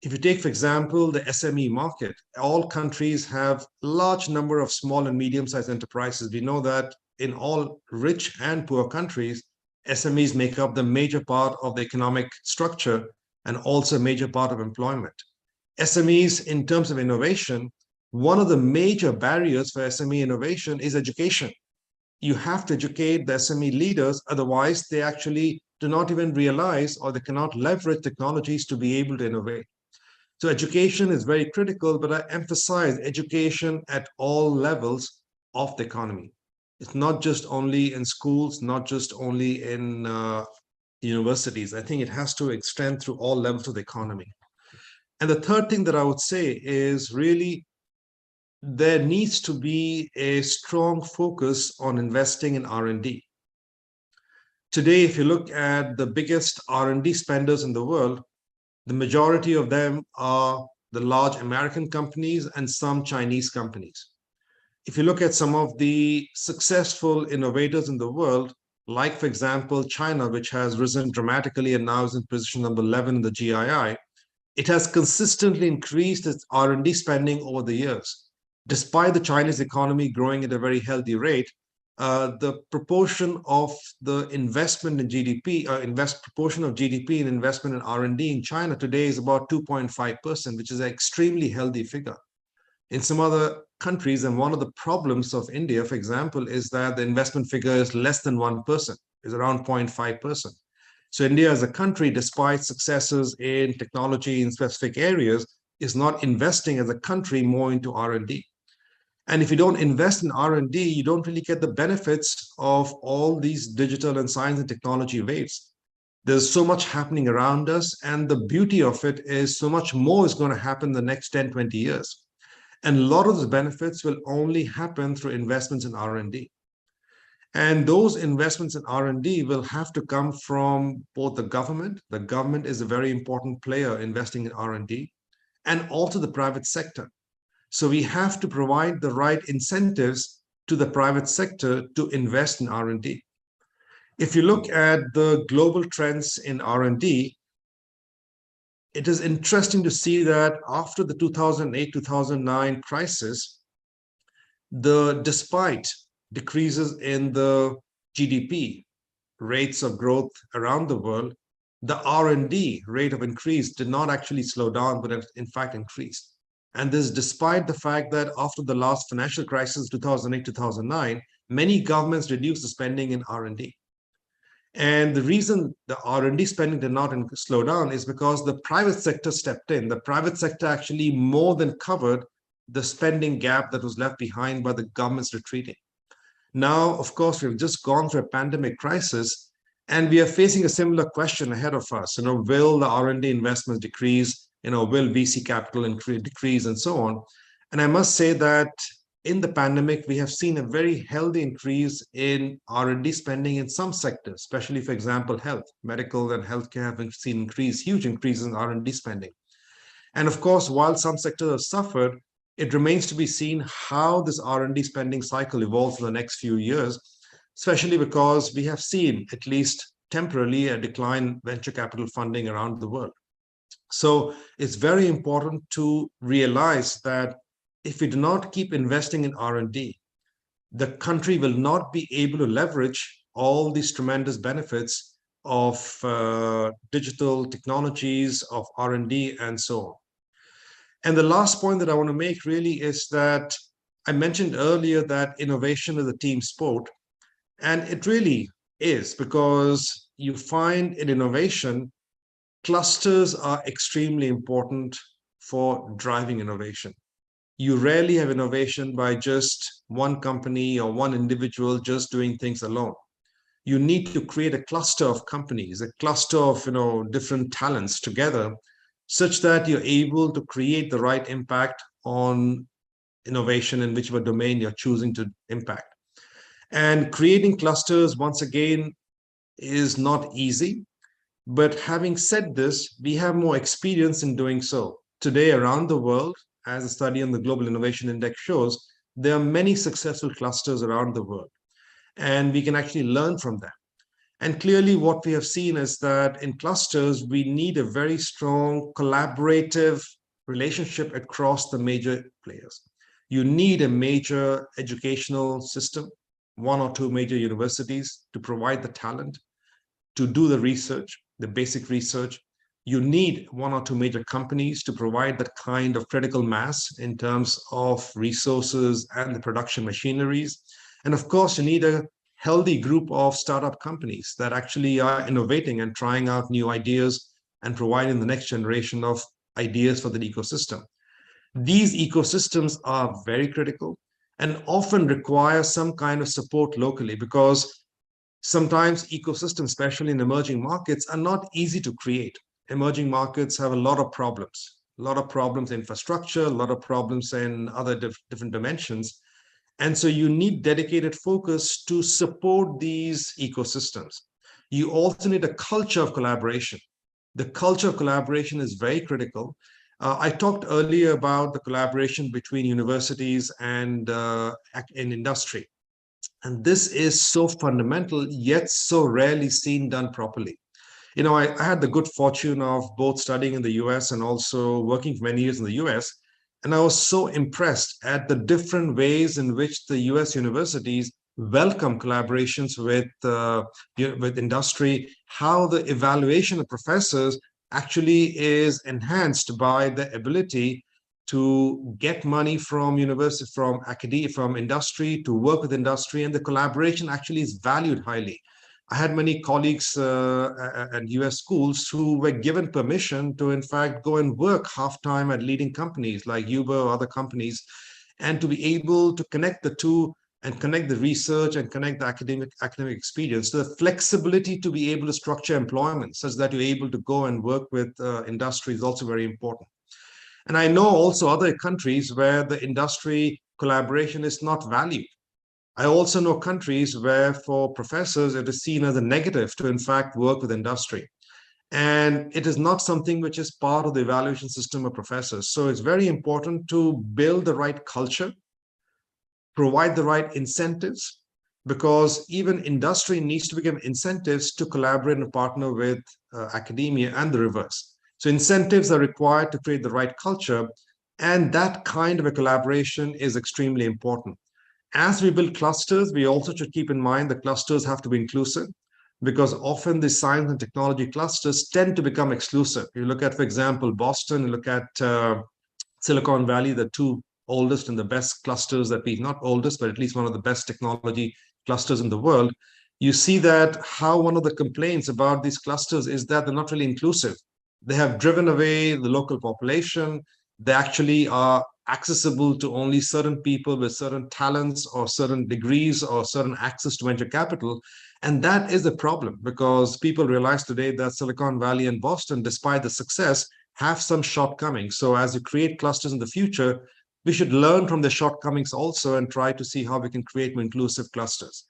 If you take, for example, the SME market, all countries have a large number of small and medium-sized enterprises. We know that in all rich and poor countries, SMEs make up the major part of the economic structure and also a major part of employment. SMEs, in terms of innovation, one of the major barriers for SME innovation is education. You have to educate the SME leaders, otherwise they actually do not even realize or they cannot leverage technologies to be able to innovate. So education is very critical, but I emphasize education at all levels of the economy. It's not just only in schools, not just only in universities. I think it has to extend through all levels of the economy. And the third thing that I would say is really there needs to be a strong focus on investing in R&D. Today, if you look at the biggest R&D spenders in the world, the majority of them are the large American companies and some Chinese companies. If you look at some of the successful innovators in the world, like, for example, China, which has risen dramatically and now is in position number 11 in the GII, it has consistently increased its R&D spending over the years. Despite the Chinese economy growing at a very healthy rate, the proportion of the investment in GDP, proportion of GDP in investment in R&D in China today is about 2.5%, which is an extremely healthy figure. In some other countries, and one of the problems of India, for example, is that the investment figure is less than 1%, is around 0.5%. So India as a country, despite successes in technology in specific areas, is not investing as a country more into R&D. And if you don't invest in R&D, you don't really get the benefits of all these digital and science and technology waves. There's so much happening around us, and the beauty of it is so much more is going to happen in the next 10, 20 years. And a lot of the benefits will only happen through investments in R&D. And those investments in R&D will have to come from both the government. The government is a very important player investing in R&D, and also the private sector. So we have to provide the right incentives to the private sector to invest in R&D. If you look at the global trends in R&D, it is interesting to see that after the 2008-2009 crisis, despite decreases in the GDP rates of growth around the world, the R&D rate of increase did not actually slow down, but in fact increased. And this despite the fact that after the last financial crisis, 2008-2009, many governments reduced the spending in R&D. And the reason the R&D spending did not slow down is because the private sector stepped in. The private sector actually more than covered the spending gap that was left behind by the government's retreating. Now, of course, we've just gone through a pandemic crisis, and we are facing a similar question ahead of us. Will the R&D investments decrease? Will VC capital decrease, and so on? And I must say that in the pandemic, we have seen a very healthy increase in R&D spending in some sectors, especially, for example, health, medical and healthcare have seen huge increases in R&D spending. And of course, while some sectors have suffered, it remains to be seen how this R&D spending cycle evolves in the next few years, especially because we have seen, at least temporarily, a decline in venture capital funding around the world. So it's very important to realize that if we do not keep investing in R&D, the country will not be able to leverage all these tremendous benefits of digital technologies, of R&D, and so on. And the last point that I want to make really is that I mentioned earlier that innovation is a team sport, and it really is, because you find in innovation, clusters are extremely important for driving innovation. You rarely have innovation by just one company or one individual just doing things alone. You need to create a cluster of companies, a cluster of different talents together, such that you're able to create the right impact on innovation in whichever domain you're choosing to impact. And creating clusters, once again, is not easy. But having said this, we have more experience in doing so. Today, around the world, as a study on the Global Innovation Index shows, there are many successful clusters around the world, and we can actually learn from them. And clearly what we have seen is that in clusters, we need a very strong collaborative relationship across the major players. You need a major educational system, one or two major universities to provide the talent, to do the research, the basic research. You need one or two major companies to provide that kind of critical mass in terms of resources and the production machineries. And of course, you need a healthy group of startup companies that actually are innovating and trying out new ideas and providing the next generation of ideas for the ecosystem. These ecosystems are very critical and often require some kind of support locally, because sometimes ecosystems, especially in emerging markets, are not easy to create. Emerging markets have a lot of problems in infrastructure, a lot of problems in other different dimensions. And so you need dedicated focus to support these ecosystems. You also need a culture of collaboration. The culture of collaboration is very critical. I talked earlier about the collaboration between universities and in industry. And this is so fundamental, yet so rarely seen done properly. I had the good fortune of both studying in the US and also working for many years in the US. And I was so impressed at the different ways in which the US universities welcome collaborations with industry, how the evaluation of professors actually is enhanced by the ability to get money from university, from academia, from industry, to work with industry, and the collaboration actually is valued highly. I had many colleagues at US schools who were given permission to, in fact, go and work half-time at leading companies like Uber or other companies, and to be able to connect the two and connect the research and connect the academic experience. So the flexibility to be able to structure employment such that you're able to go and work with industry is also very important. And I know also other countries where the industry collaboration is not valued. I also know countries where for professors, it is seen as a negative to in fact work with industry. And it is not something which is part of the evaluation system of professors. So it's very important to build the right culture, provide the right incentives, because even industry needs to give incentives to collaborate and partner with academia and the reverse. So incentives are required to create the right culture, and that kind of a collaboration is extremely important. As we build clusters, we also should keep in mind the clusters have to be inclusive, because often the science and technology clusters tend to become exclusive. You look at, for example, Boston, you look at Silicon Valley, the two oldest and the best clusters that we, not oldest, but at least one of the best technology clusters in the world. You see that how one of the complaints about these clusters is that they're not really inclusive. They have driven away the local population. They actually are accessible to only certain people with certain talents or certain degrees or certain access to venture capital. And that is the problem, because people realize today that Silicon Valley and Boston, despite the success, have some shortcomings. So as you create clusters in the future, we should learn from the shortcomings also and try to see how we can create more inclusive clusters.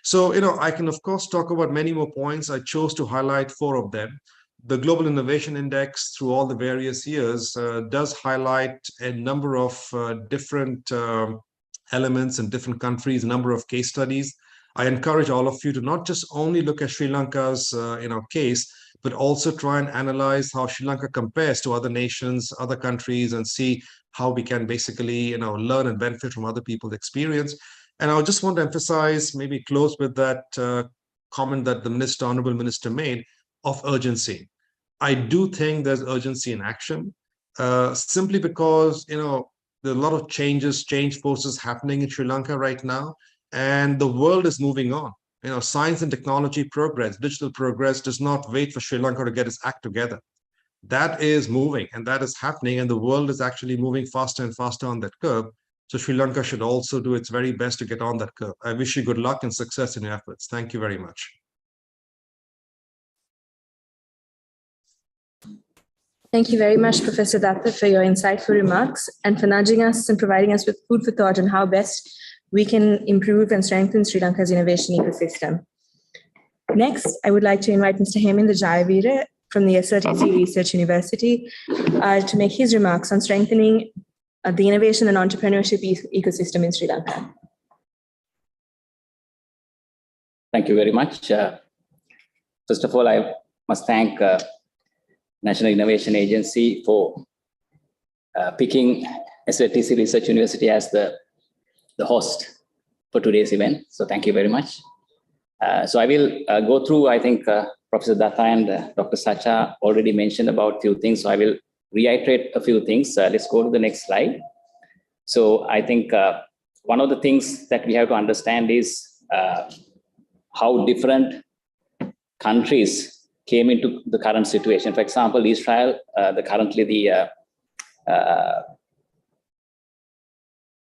So, I can, of course, talk about many more points. I chose to highlight 4 of them. The Global Innovation Index, through all the various years, does highlight a number of different elements in different countries, a number of case studies. I encourage all of you to not just only look at Sri Lanka's case, but also try and analyze how Sri Lanka compares to other nations, other countries, and see how we can basically learn and benefit from other people's experience. And I just want to emphasize, maybe close with that comment that the Honorable Minister made of urgency. I do think there's urgency in action, simply because there are a lot of change forces happening in Sri Lanka right now, and the world is moving on. Science and technology progress, digital progress does not wait for Sri Lanka to get its act together. That is moving and that is happening, and the world is actually moving faster and faster on that curve. So Sri Lanka should also do its very best to get on that curve. I wish you good luck and success in your efforts. Thank you very much. Thank you very much, Professor Datta, for your insightful remarks and for nudging us and providing us with food for thought on how best we can improve and strengthen Sri Lanka's innovation ecosystem. Next, I would like to invite Mr. Heminder Jayavira from the SRTC Research University to make his remarks on strengthening the innovation and entrepreneurship ecosystem in Sri Lanka. Thank you very much. First of all, I must thank National Innovation Agency for picking SRTC Research University as the host for today's event. So thank you very much. So I will go through, I think Professor Datta and Dr. Sacha already mentioned about a few things. So I will reiterate a few things. Let's go to the next slide. So I think one of the things that we have to understand is how different countries came into the current situation. For example, Israel, currently the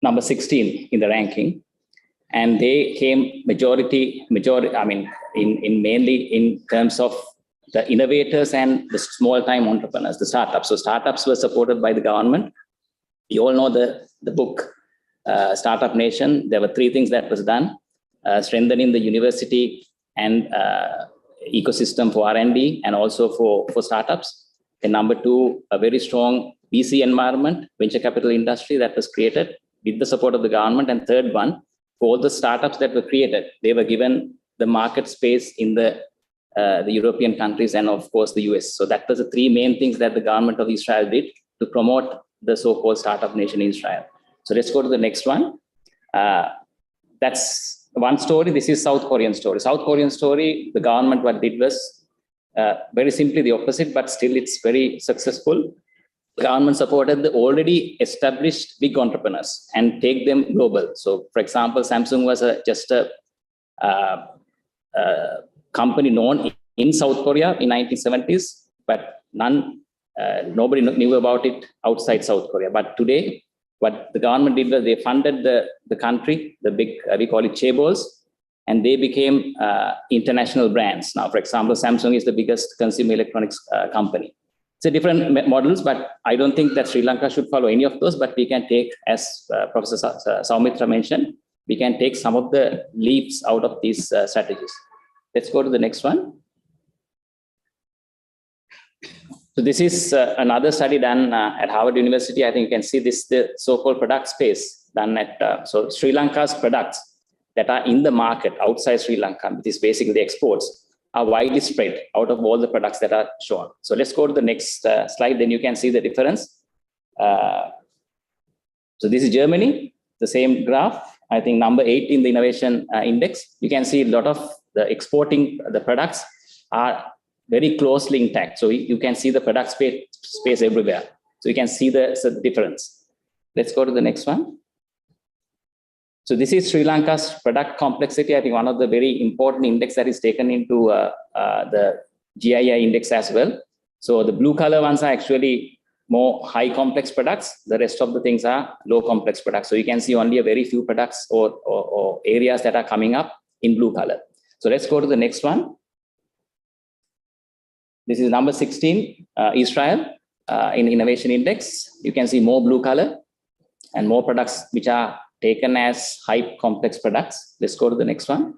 number 16 in the ranking, and they came majority. I mean, in mainly in terms of the innovators and the small-time entrepreneurs, the startups. So startups were supported by the government. You all know the book, Startup Nation. There were 3 things that was done: strengthening the university and ecosystem for R&D and also for startups. And number 2, a very strong VC environment, venture capital industry that was created with the support of the government. And third one, for all the startups that were created, they were given the market space in the European countries and of course the US. So that was the 3 main things that the government of Israel did to promote the so-called startup nation in Israel. So let's go to the next one. That's one story. This is South Korean story. South Korean story, the government what did was very simply the opposite, but still it's very successful. The government supported the already established big entrepreneurs and take them global. So for example, Samsung was just a company known in South Korea in 1970s, but nobody knew about it outside South Korea. But today, what the government did was they funded the country, the big, we call it chaebols, and they became international brands. Now, for example, Samsung is the biggest consumer electronics company. It's a different models, but I don't think that Sri Lanka should follow any of those, but we can take, as Professor Saumitra mentioned, we can take some of the leaps out of these strategies. Let's go to the next one. So this is another study done at Harvard University. I think you can see this, the so-called product space done at, so Sri Lanka's products that are in the market outside Sri Lanka, which is basically the exports, are widely spread out of all the products that are shown. So let's go to the next slide, then you can see the difference. So this is Germany, the same graph, I think number 8 in the innovation index. You can see a lot of the exporting, the products are very closely intact. So you can see the product space everywhere. So you can see the difference. Let's go to the next one. So this is Sri Lanka's product complexity. I think one of the very important index that is taken into the GII index as well. So the blue color ones are actually more high complex products. The rest of the things are low complex products. So you can see only a very few products or areas that are coming up in blue color. So let's go to the next one. This is number 16, Israel in innovation index. You can see more blue color and more products which are taken as high complex products. Let's go to the next one.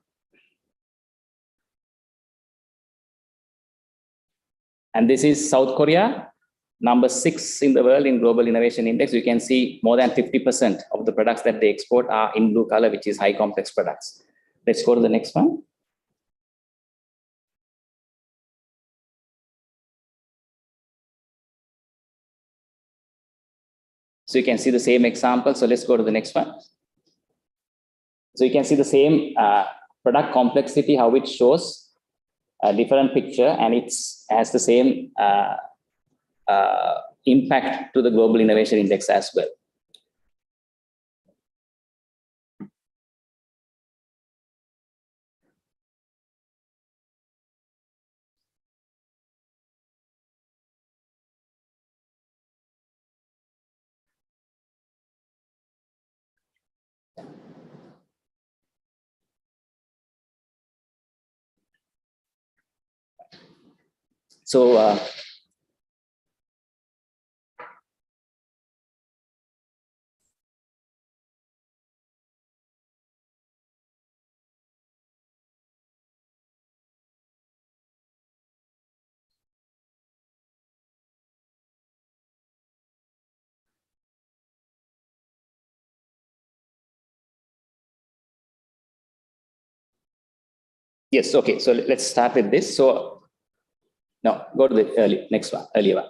And this is South Korea, number 6 in the world in global innovation index. You can see more than 50% of the products that they export are in blue color, which is high complex products. Let's go to the next one. So you can see the same example. So let's go to the next one. So you can see the same product complexity, how it shows a different picture, and it has the same impact to the global innovation index as well. So yes, okay. So let's start with this. So no, go to the earlier one.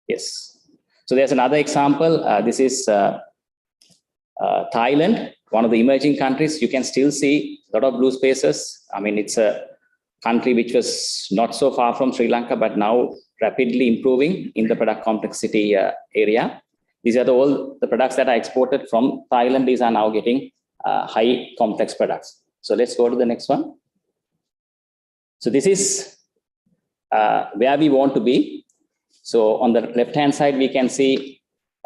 Yes. So there's another example. This is Thailand, one of the emerging countries. You can still see a lot of blue spaces. I mean, it's a country which was not so far from Sri Lanka, but now rapidly improving in the product complexity area. These are all the products that are exported from Thailand. These are now getting high complex products. So let's go to the next one. So this is where we want to be. So on the left-hand side, we can see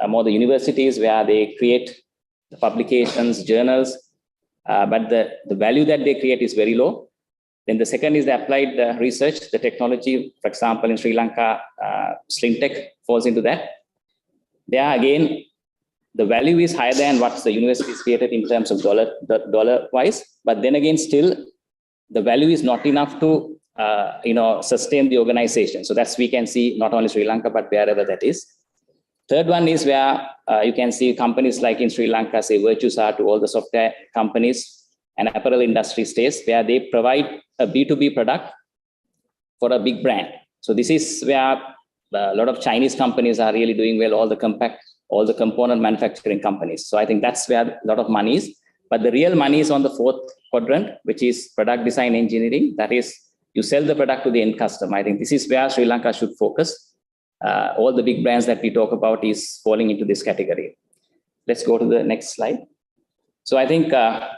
more the universities where they create the publications, journals, but the value that they create is very low. Then the second is the applied research, the technology. For example, in Sri Lanka, Slintech falls into that. There again, the value is higher than what the university is created in terms of dollar-wise, but then again, still the value is not enough to sustain the organization. So that's, we can see not only Sri Lanka, but wherever that is. Third one is where you can see companies like in Sri Lanka, say Virtusa, to all the software companies and apparel industry stays, where they provide a B2B product for a big brand. So this is where a lot of Chinese companies are really doing well, all the component manufacturing companies. So I think that's where a lot of money is. But the real money is on the fourth quadrant, which is product design engineering. That is, you sell the product to the end customer. I think this is where Sri Lanka should focus. All the big brands that we talk about is falling into this category. Let's go to the next slide. So I think a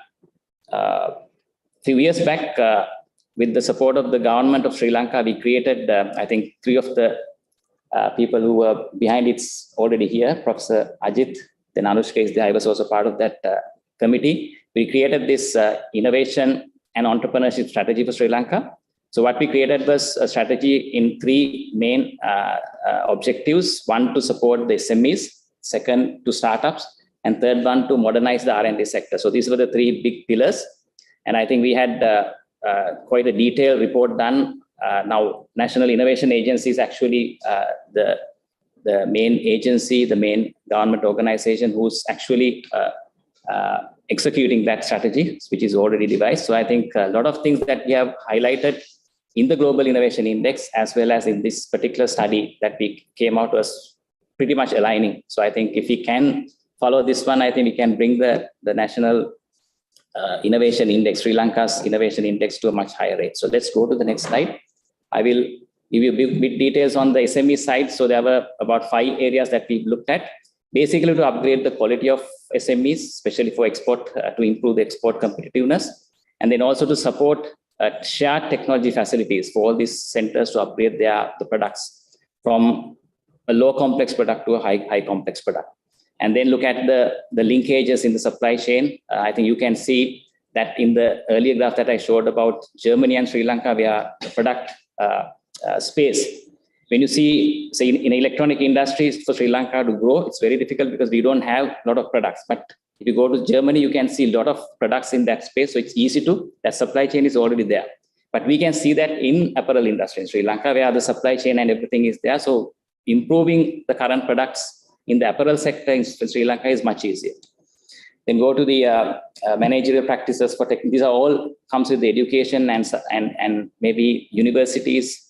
few years back, with the support of the government of Sri Lanka, we created, I think, 3 of the people who were behind it's already here. Professor Ajit, then Anushka is there. I was also part of that committee. We created this innovation and entrepreneurship strategy for Sri Lanka. So what we created was a strategy in 3 main objectives. One, to support the SMEs. second to startups, and third one to modernize the R&D sector. So these were the three big pillars. And I think we had quite a detailed report done. Now, National Innovation Agency is actually the main agency, the main government organization who's actually executing that strategy, which is already devised. So I think a lot of things that we have highlighted in the Global Innovation Index, as well as in this particular study that we came out, was pretty much aligning. So I think if we can follow this one, I think we can bring the National Innovation Index, Sri Lanka's Innovation Index, to a much higher rate. So let's go to the next slide. I will give you a bit details on the SME side. So there were about 5 areas that we looked at, basically to upgrade the quality of SMEs, especially for export, to improve the export competitiveness, and then also to support shared technology facilities for all these centers to upgrade the products from a low complex product to a high complex product. And then look at the linkages in the supply chain. I think you can see that in the earlier graph that I showed about Germany and Sri Lanka, where the product space, when you see, say in electronic industries for Sri Lanka to grow, it's very difficult because we don't have a lot of products. But if you go to Germany, you can see a lot of products in that space. So it's easy that supply chain is already there. But we can see that in apparel industry in Sri Lanka, where the supply chain and everything is there. So improving the current products in the apparel sector in Sri Lanka is much easier. Then go to the managerial practices for tech. These are all comes with the education and maybe universities,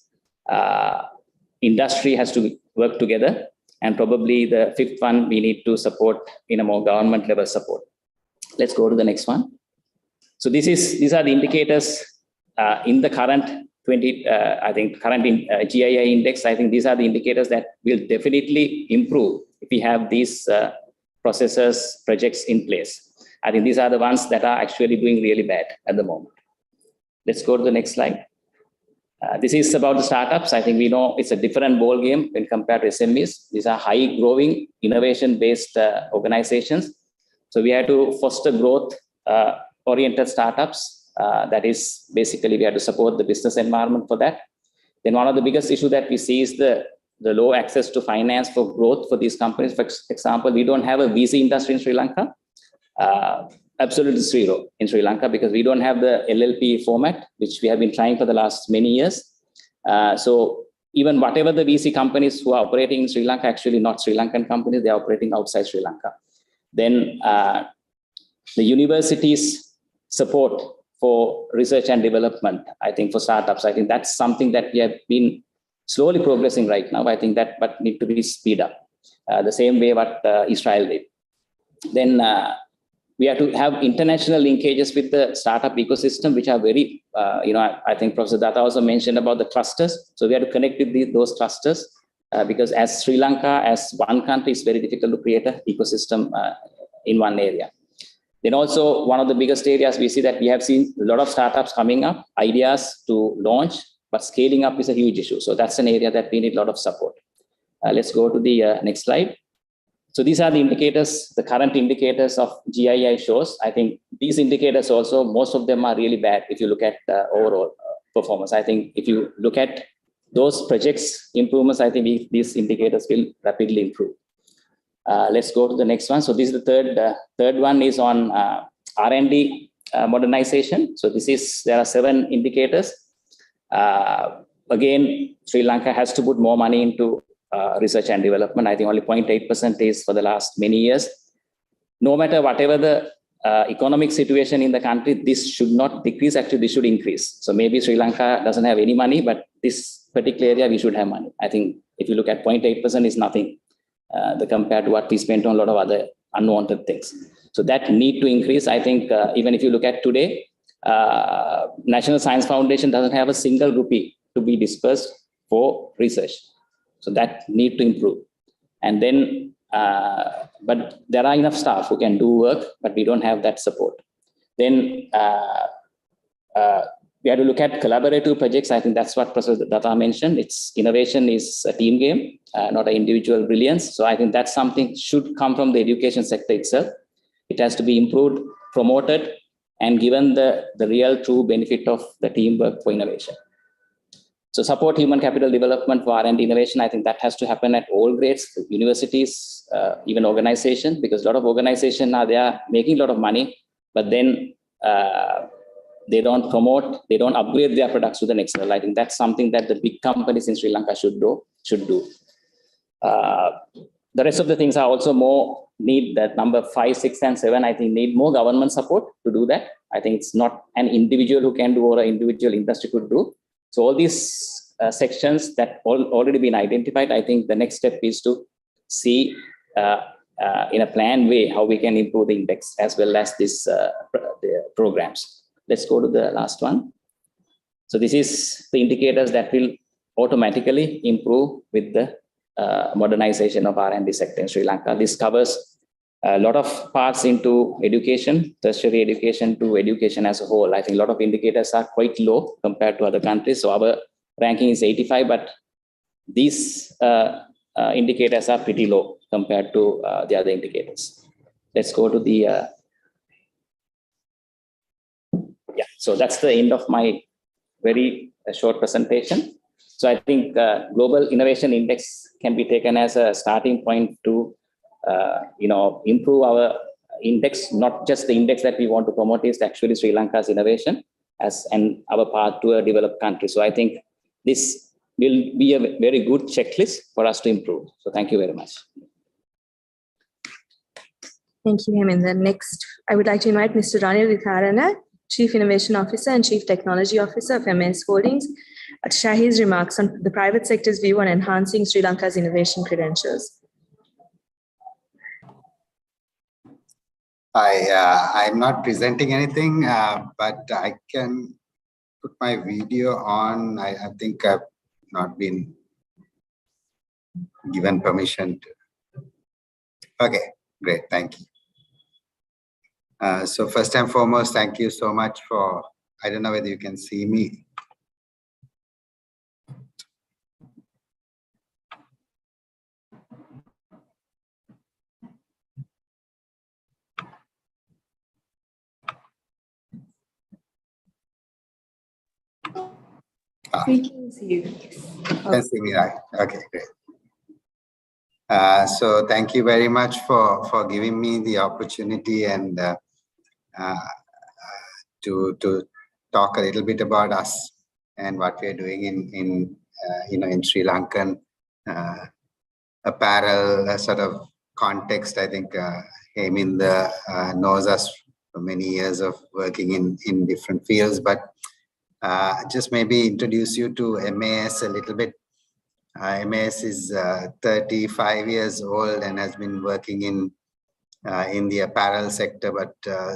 industry has to work together. And probably the 5th one, we need to support in a more government level support. Let's go to the next one. So these are the indicators in the current current GII index. I think these are the indicators that will definitely improve if we have these processes, projects in place. I think these are the ones that are actually doing really bad at the moment. Let's go to the next slide. This is about the startups. I think we know it's a different ball game when compared to SMEs. These are high growing, innovation-based organizations. So we have to foster growth oriented startups. That is basically we have to support the business environment for that. Then one of the biggest issues that we see is the low access to finance for growth for these companies. For example, we don't have a VC industry in Sri Lanka. Absolutely zero in Sri Lanka because we don't have the LLP format, which we have been trying for the last many years. So even whatever the VC companies who are operating in Sri Lanka, actually not Sri Lankan companies, they are operating outside Sri Lanka. Then the universities support for research and development, I think for startups, I think that's something that we have been slowly progressing right now. I think that but need to be speed up the same way what Israel did. Then we have to have international linkages with the startup ecosystem, which are very, I think Professor Datta also mentioned about the clusters. So we have to connect with those clusters because as Sri Lanka, as one country, it's very difficult to create an ecosystem in one area. Then also one of the biggest areas we see that we have seen a lot of startups coming up, ideas to launch, but scaling up is a huge issue. So that's an area that we need a lot of support. Let's go to the next slide. So these are the indicators, the current indicators of GII shows. I think these indicators also, most of them are really bad if you look at overall performance. I think if you look at those projects improvements, I think these indicators will rapidly improve. Let's go to the next one. So this is the third one is on R&D modernization. So there are 7 indicators. Again, Sri Lanka has to put more money into research and development. I think only 0.8% is for the last many years. No matter whatever the economic situation in the country, this should not decrease, actually this should increase. So maybe Sri Lanka doesn't have any money, but this particular area we should have money. I think if you look at 0.8% is nothing compared to what we spent on a lot of other unwanted things. So that need to increase. I think even if you look at today, National Science Foundation doesn't have a single rupee to be dispersed for research. So that need to improve. And then, but there are enough staff who can do work, but we don't have that support. Then we have to look at collaborative projects. I think that's what Professor Datta mentioned. Innovation is a team game, not an individual brilliance. So I think that's something should come from the education sector itself. It has to be improved, promoted, and given the real true benefit of the teamwork for innovation. So support human capital development for R&D innovation. I think that has to happen at all grades, universities, even organizations, because a lot of organizations are there making a lot of money, but then they don't promote, they don't upgrade their products to the next level. I think that's something that the big companies in Sri Lanka should do. The rest of the things are also more need that number 5, 6, and 7. I think need more government support to do that. I think it's not an individual who can do or an individual industry could do. So all these sections that already been identified, I think the next step is to see in a planned way how we can improve the index as well as this the programs. Let's go to the last one. So this is the indicators that will automatically improve with the modernization of R&D sector in Sri Lanka. This covers a lot of parts into education, tertiary education to education as a whole. I think a lot of indicators are quite low compared to other countries. So our ranking is 85, but these indicators are pretty low compared to the other indicators. Let's go to the, so that's the end of my very short presentation. So I think Global Innovation Index can be taken as a starting point to improve our index. Not just the index that we want to promote is actually Sri Lanka's innovation and our path to a developed country. So I think this will be a very good checklist for us to improve. So thank you very much. Thank you, Heminder. Next, I would like to invite Mr. Ranil Vitharana, Chief Innovation Officer and Chief Technology Officer of MS Holdings, to share his remarks on the private sector's view on enhancing Sri Lanka's innovation credentials. I'm not presenting anything, but I can put my video on. I think I've not been given permission to. Okay, great, thank you. So first and foremost, thank you so much for, I don't know whether you can see me. We can see you. You can see me, right? Okay, great. So thank you very much for giving me the opportunity and to talk a little bit about us and what we are doing in Sri Lankan apparel sort of context. I think Heminder knows us for many years of working in different fields, but just maybe introduce you to MAS a little bit. MAS is 35 years old and has been working in the apparel sector, but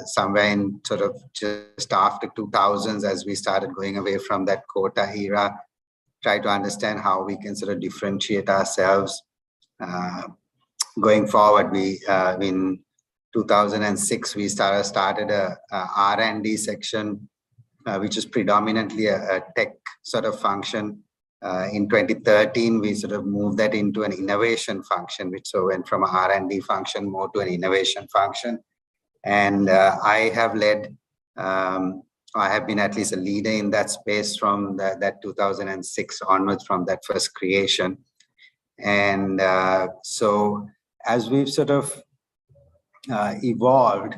somewhere in sort of just after 2000s, as we started going away from that quota era, try to understand how we can sort of differentiate ourselves going forward. We in 2006 we started a R&D section, which is predominantly a tech sort of function. In 2013, we sort of moved that into an innovation function, which so went from a R&D function more to an innovation function. And I have led, I have been at least a leader in that space from that 2006 onwards, from that first creation. And so as we've sort of evolved,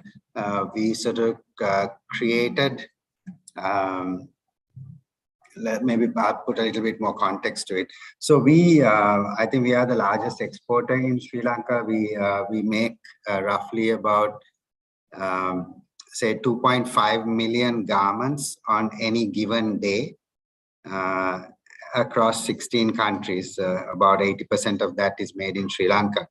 we sort of created, maybe I'll put a little bit more context to it. So we, I think we are the largest exporter in Sri Lanka. We make roughly about, say, 2.5 million garments on any given day across 16 countries. About 80% of that is made in Sri Lanka.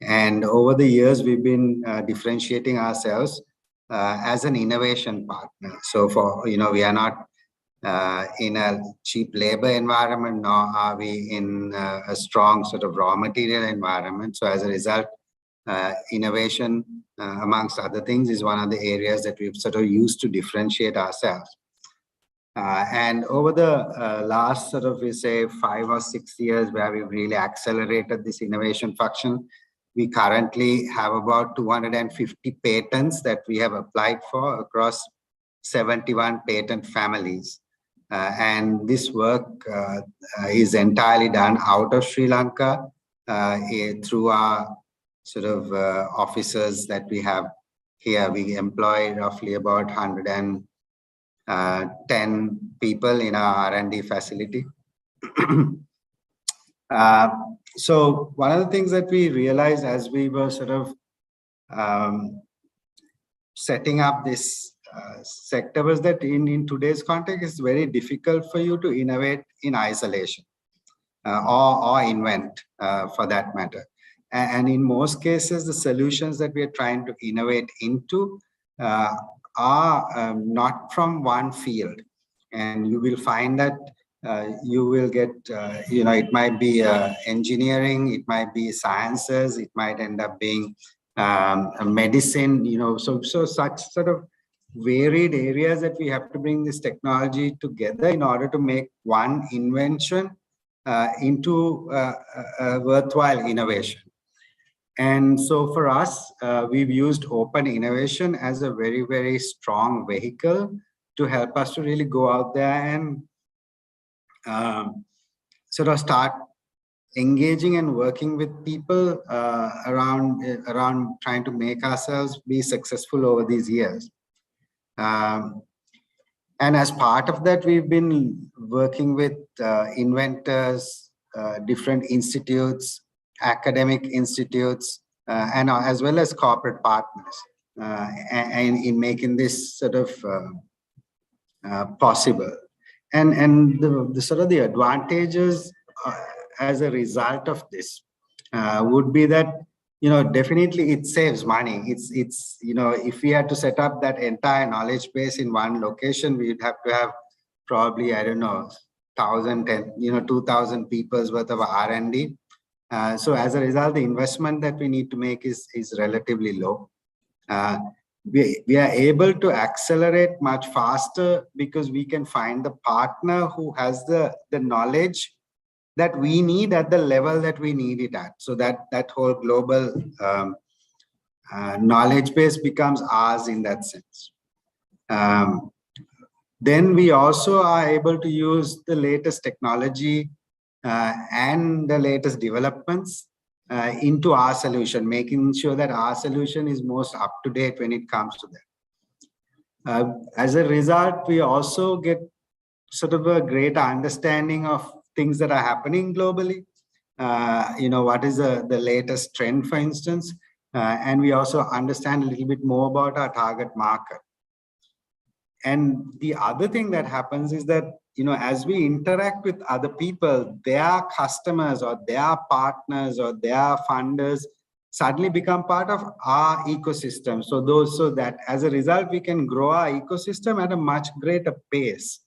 And over the years, we've been differentiating ourselves as an innovation partner. So for, we are not in a cheap labor environment, nor are we in a strong sort of raw material environment. So as a result, innovation, amongst other things, is one of the areas that we've sort of used to differentiate ourselves. And over the last sort of, we say, 5 or 6 years, where we've really accelerated this innovation function, we currently have about 250 patents that we have applied for across 71 patent families. And this work is entirely done out of Sri Lanka through our sort of officers that we have here. We employ roughly about 110 people in our R&D facility. So one of the things that we realized as we were sort of setting up this sector was that in today's context, it's very difficult for you to innovate in isolation or invent for that matter. And in most cases, the solutions that we are trying to innovate into are not from one field. And you will find that you will get, it might be engineering, it might be sciences, it might end up being medicine, so such sort of varied areas that we have to bring this technology together in order to make one invention into a worthwhile innovation. And so for us, we've used open innovation as a very, very strong vehicle to help us to really go out there and sort of start engaging and working with people around trying to make ourselves be successful over these years. And as part of that, we've been working with inventors, different institutes, academic institutes, and as well as corporate partners, and in making this sort of possible. And the sort of the advantages as a result of this would be that, definitely it saves money. It's if we had to set up that entire knowledge base in one location, we'd have to have probably, I don't know, 2,000 people's worth of R&D. So as a result, the investment that we need to make is relatively low. We are able to accelerate much faster because we can find the partner who has the knowledge that we need at the level that we need it at. So that whole global knowledge base becomes ours in that sense. Then we also are able to use the latest technology and the latest developments into our solution, making sure that our solution is most up to date when it comes to that. As a result, we also get sort of a greater understanding of things that are happening globally. What is the latest trend, for instance, and we also understand a little bit more about our target market. And the other thing that happens is that, as we interact with other people, their customers or their partners or their funders suddenly become part of our ecosystem. So that as a result, we can grow our ecosystem at a much greater pace.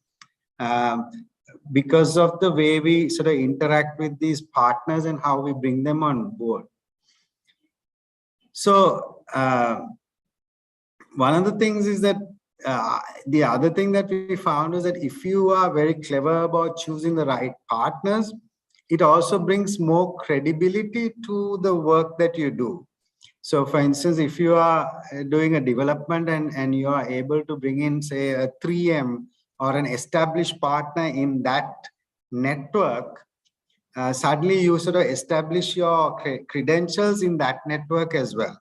Because of the way we sort of interact with these partners and how we bring them on board. So one of the things is that the other thing that we found is that if you are very clever about choosing the right partners, it also brings more credibility to the work that you do. So for instance, if you are doing a development and you are able to bring in, say, a 3M or an established partner in that network, suddenly you sort of establish your credentials in that network as well.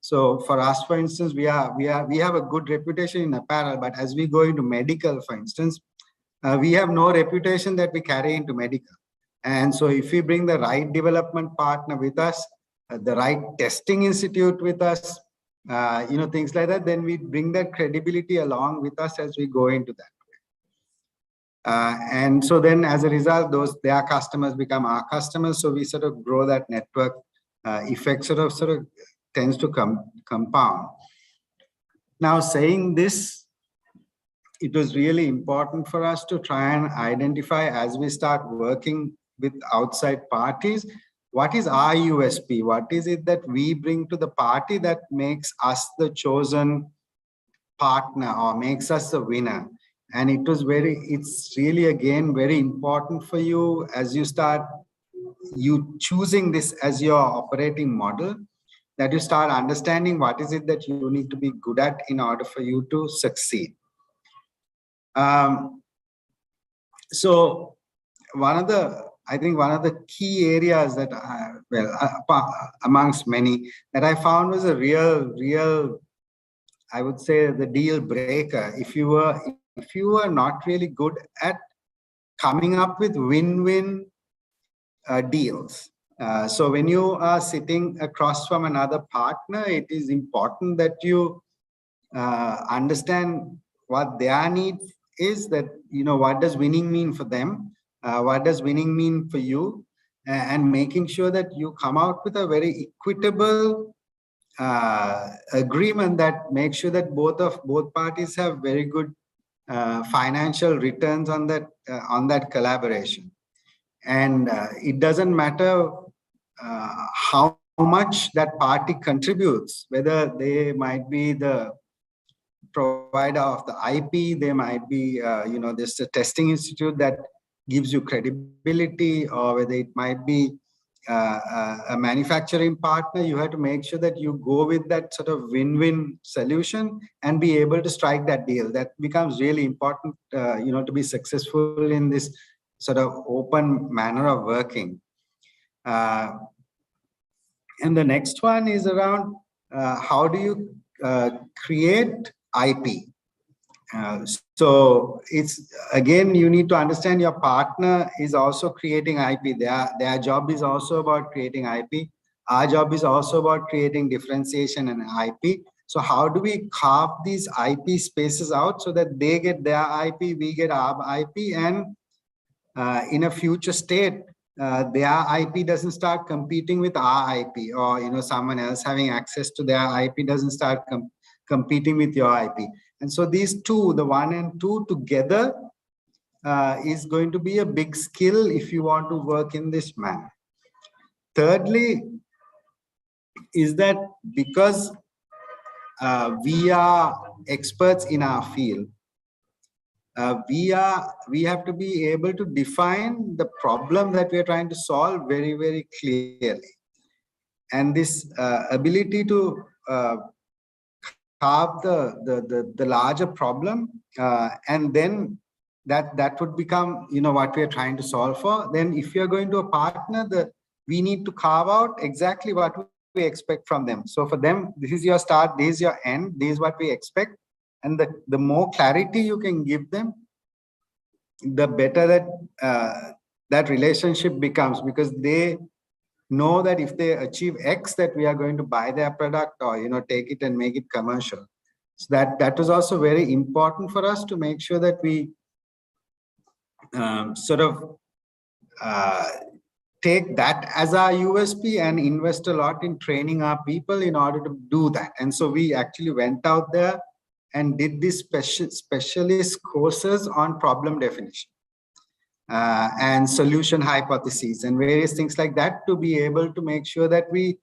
So for us, for instance, we have a good reputation in apparel, but as we go into medical, for instance, we have no reputation that we carry into medical. And so if we bring the right development partner with us, the right testing institute with us, things like that, then we bring that credibility along with us as we go into that. And so then as a result, their customers become our customers. So we sort of grow that network effect sort of tends to compound. Now, saying this, it was really important for us to try and identify, as we start working with outside parties, what is our USP? What is it that we bring to the party that makes us the chosen partner or makes us the winner? And it's really, again, very important for you as you start choosing this as your operating model, that you start understanding what is it that you need to be good at in order for you to succeed. So I think one of the key areas that amongst many that I found was a real, I would say, the deal breaker. If you were not really good at coming up with win-win deals. So when you are sitting across from another partner, it is important that you understand what their need is, that, what does winning mean for them? What does winning mean for you? And making sure that you come out with a very equitable agreement that makes sure that both parties have very good financial returns on that collaboration. And it doesn't matter how much that party contributes, whether they might be the provider of the IP, they might be, there's a testing institute that gives you credibility, or whether it might be a manufacturing partner. You have to make sure that you go with that sort of win-win solution and be able to strike that deal. That becomes really important, to be successful in this sort of open manner of working. And the next one is around how do you create IP? So it's, again, you need to understand your partner is also creating IP. Their job is also about creating IP. Our job is also about creating differentiation and IP. So how do we carve these IP spaces out so that they get their IP, we get our IP, and in a future state, their IP doesn't start competing with our IP, or someone else having access to their IP doesn't start competing with your IP. And so these two, the 1 and 2 together, is going to be a big skill if you want to work in this manner. Thirdly, is that because we are experts in our field, we have to be able to define the problem that we are trying to solve very, very clearly. And this ability to carve the larger problem, and then that would become, what we are trying to solve for. Then if you're going to a partner, we need to carve out exactly what we expect from them. So for them, this is your start, this is your end, this is what we expect. And the more clarity you can give them, the better that relationship becomes, because they know that if they achieve X, that we are going to buy their product, or take it and make it commercial. So that was also very important for us to make sure that we sort of take that as our USP and invest a lot in training our people in order to do that. And so we actually went out there and did these specialist courses on problem definition and solution hypotheses and various things like that, to be able to make sure that we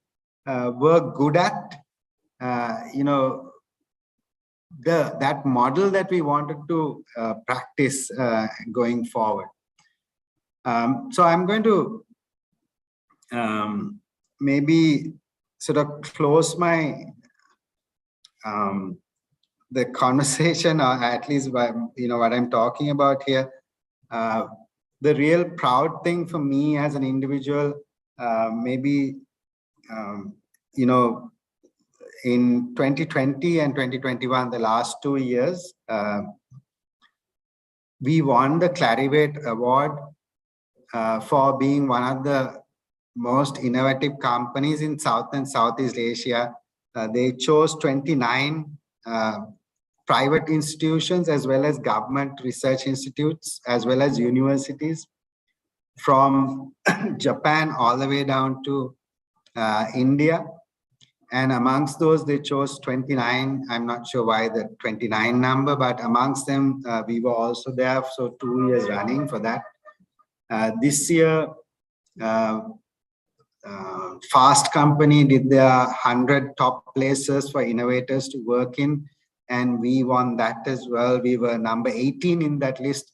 were good at, that model that we wanted to practice going forward. So I'm going to maybe sort of close my the conversation, or at least by, what I'm talking about here. The real proud thing for me as an individual, maybe, in 2020 and 2021, the last 2 years, we won the Clarivate Award for being one of the most innovative companies in South and Southeast Asia. They chose 29 private institutions, as well as government research institutes, as well as universities, from Japan all the way down to India. And amongst those, they chose 29. I'm not sure why the 29 number, but amongst them, we were also there. So 2 years running for that. This year, Fast Company did their 100 top places for innovators to work in, and we won that as well. We were number 18 in that list.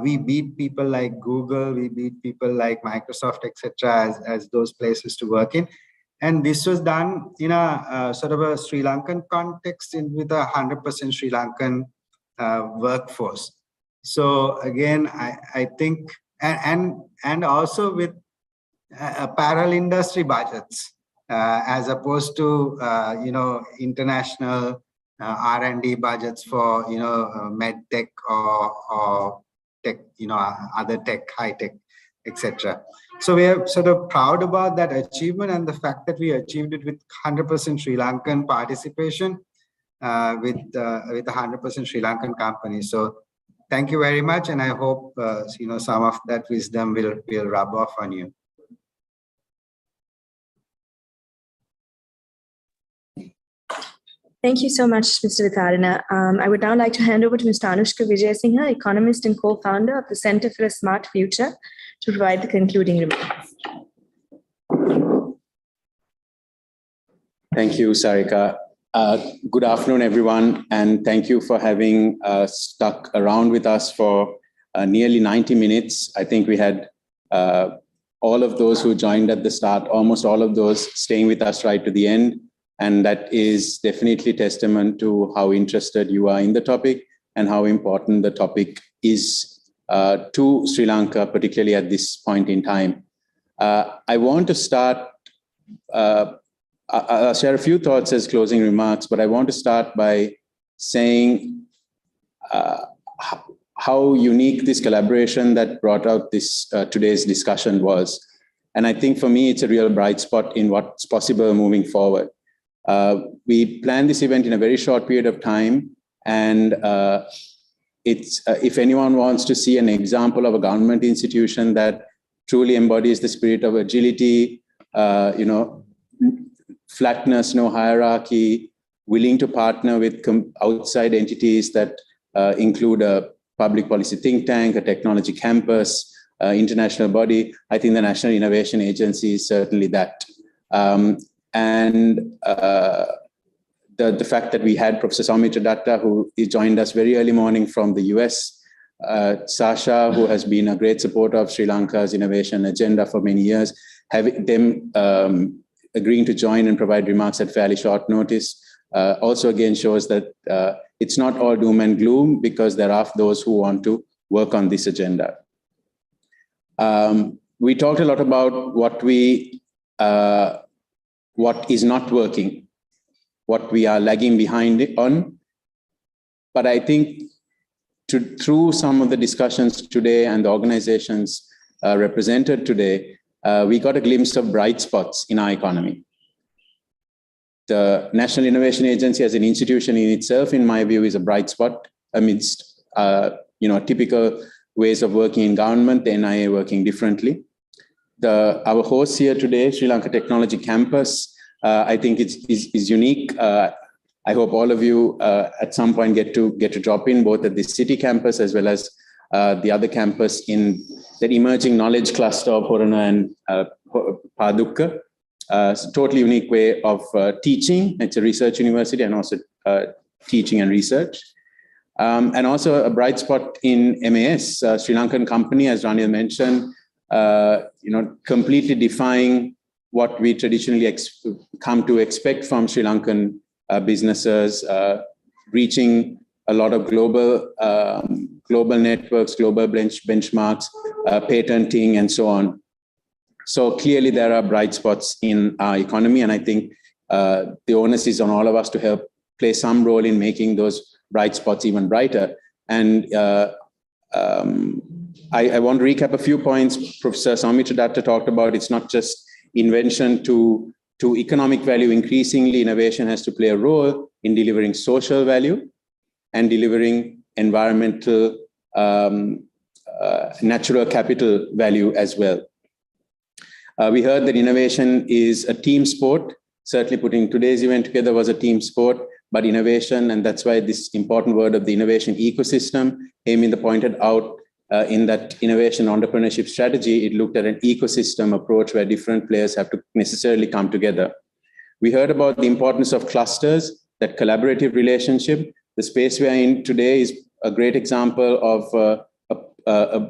We beat people like Google, we beat people like Microsoft, etc., as those places to work in. And this was done in a sort of a Sri Lankan context, with a 100% Sri Lankan workforce. So again, I think, and also with parallel industry budgets, as opposed to, international R&D budgets for, med tech or tech, other tech, high tech, etc. So we are sort of proud about that achievement and the fact that we achieved it with 100% Sri Lankan participation, with 100% Sri Lankan companies. So thank you very much, and I hope some of that wisdom will rub off on you. Thank you so much, Mr. Vitharana. I would now like to hand over to Mr. Anushka Vijayasinghe, economist and co-founder of the Center for a Smart Future, to provide the concluding remarks. Thank you, Sarika. Good afternoon, everyone, and thank you for having stuck around with us for nearly 90 minutes. I think we had all of those who joined at the start, almost all of those staying with us right to the end. And that is definitely testament to how interested you are in the topic and how important the topic is to Sri Lanka, particularly at this point in time. I want to start, I'll share a few thoughts as closing remarks, but I want to start by saying how unique this collaboration that brought out this today's discussion was. And I think for me, it's a real bright spot in what's possible moving forward. We planned this event in a very short period of time, and it's if anyone wants to see an example of a government institution that truly embodies the spirit of agility, flatness, no hierarchy, willing to partner with outside entities that include a public policy think tank, a technology campus, international body, I think the National Innovation Agency is certainly that. The fact that we had Professor Soumitra Datta, who joined us very early morning from the US, Sasha, who has been a great supporter of Sri Lanka's innovation agenda for many years, having them agreeing to join and provide remarks at fairly short notice, also again shows that it's not all doom and gloom, because there are those who want to work on this agenda. We talked a lot about what is not working, what we are lagging behind on. But I think through some of the discussions today and the organizations represented today, we got a glimpse of bright spots in our economy. The National Innovation Agency as an institution in itself, in my view, is a bright spot amidst typical ways of working in government, the NIA working differently. Our host here today, Sri Lanka Technology Campus, I think is unique. I hope all of you at some point get to drop in, both at the city campus as well as the other campus in the emerging knowledge cluster of Horana and Padukka. It's a totally unique way of teaching. It's a research university and also teaching and research. And also a bright spot in MAS, Sri Lankan company, as Ranil mentioned, completely defying what we traditionally come to expect from Sri Lankan businesses, reaching a lot of global networks, global benchmarks, patenting, and so on. So clearly there are bright spots in our economy, and I think the onus is on all of us to help play some role in making those bright spots even brighter. And I want to recap a few points Professor Soumitra Datta talked about. It's not just invention to economic value. Increasingly, innovation has to play a role in delivering social value and delivering environmental, natural capital value as well. We heard that innovation is a team sport. Certainly putting today's event together was a team sport, but innovation, and that's why this important word of the innovation ecosystem, Heminder pointed out in that innovation entrepreneurship strategy, it looked at an ecosystem approach where different players have to necessarily come together. We heard about the importance of clusters, that collaborative relationship. The space we are in today is a great example of a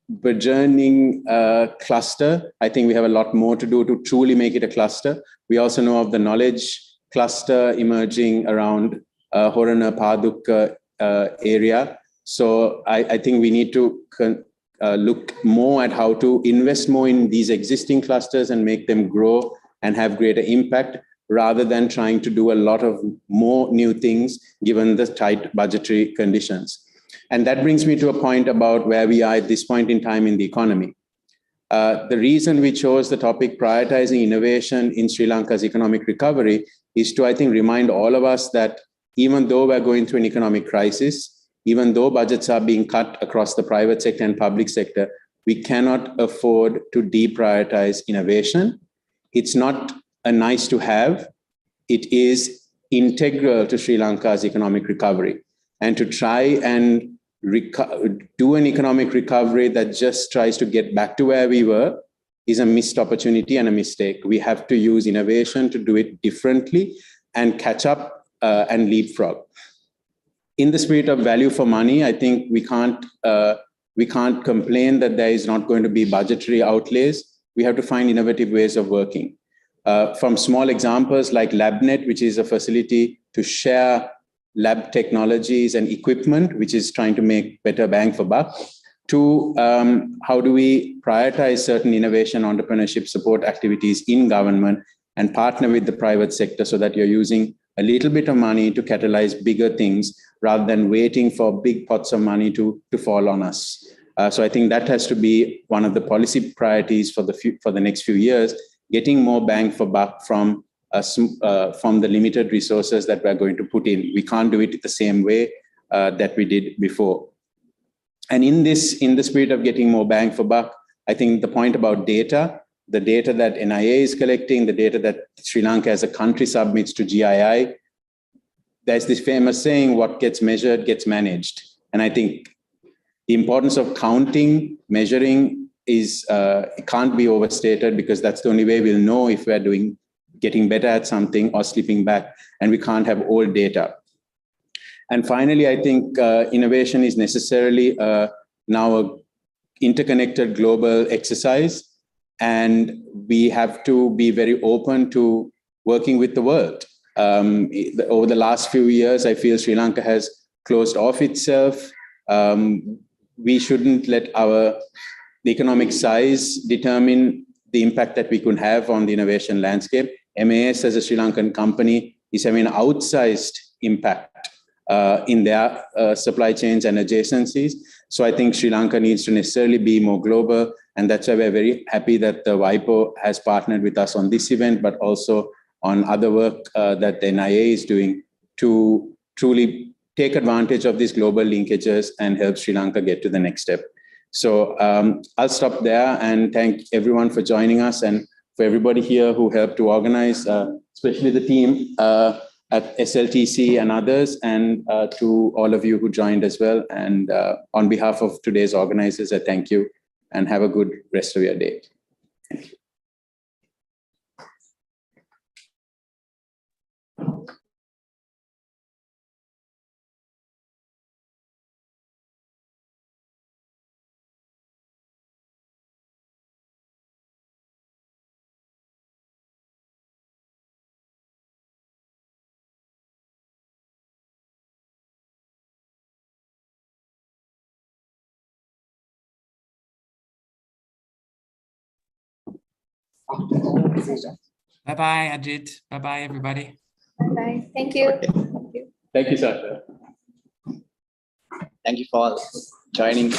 burgeoning cluster. I think we have a lot more to do to truly make it a cluster. We also know of the knowledge cluster emerging around Horana Padukka area. So I think we need to look more at how to invest more in these existing clusters and make them grow and have greater impact, rather than trying to do a lot of more new things given the tight budgetary conditions. And that brings me to a point about where we are at this point in time in the economy. The reason we chose the topic prioritizing innovation in Sri Lanka's economic recovery is to, I think, remind all of us that even though we're going through an economic crisis, even though budgets are being cut across the private sector and public sector, we cannot afford to deprioritize innovation. It's not a nice to have, it is integral to Sri Lanka's economic recovery. And to try and do an economic recovery that just tries to get back to where we were is a missed opportunity and a mistake. We have to use innovation to do it differently and catch up and leapfrog. In the spirit of value for money, I think we can't complain that there is not going to be budgetary outlays. We have to find innovative ways of working. From small examples like LabNet, which is a facility to share lab technologies and equipment, which is trying to make better bang for buck, to how do we prioritize certain innovation entrepreneurship support activities in government and partner with the private sector so that you're using a little bit of money to catalyze bigger things rather than waiting for big pots of money to fall on us. So I think that has to be one of the policy priorities for the next few years, getting more bang for buck from the limited resources that we're going to put in. We can't do it the same way that we did before. And in the spirit of getting more bang for buck, I think the point about data, the data that NIA is collecting, the data that Sri Lanka as a country submits to GII, there's this famous saying, what gets measured gets managed. And I think the importance of counting, measuring it can't be overstated, because that's the only way we'll know if we're getting better at something or slipping back, and we can't have old data. And finally, I think innovation is necessarily now an interconnected global exercise, and we have to be very open to working with the world. Over the last few years, I feel Sri Lanka has closed off itself. We shouldn't let the economic size determine the impact that we could have on the innovation landscape. MAS as a Sri Lankan company is having an outsized impact in their supply chains and adjacencies. So I think Sri Lanka needs to necessarily be more global. And that's why we're very happy that the WIPO has partnered with us on this event, but also on other work that the NIA is doing to truly take advantage of these global linkages and help Sri Lanka get to the next step. So I'll stop there and thank everyone for joining us, and for everybody here who helped to organize, especially the team at SLTC and others, and to all of you who joined as well. And on behalf of today's organizers, I thank you and have a good rest of your day. Thank you. Bye-bye, Ajit. Bye-bye, everybody. Bye. Thank you. Okay. Thank you, Sasha. Thank you for joining.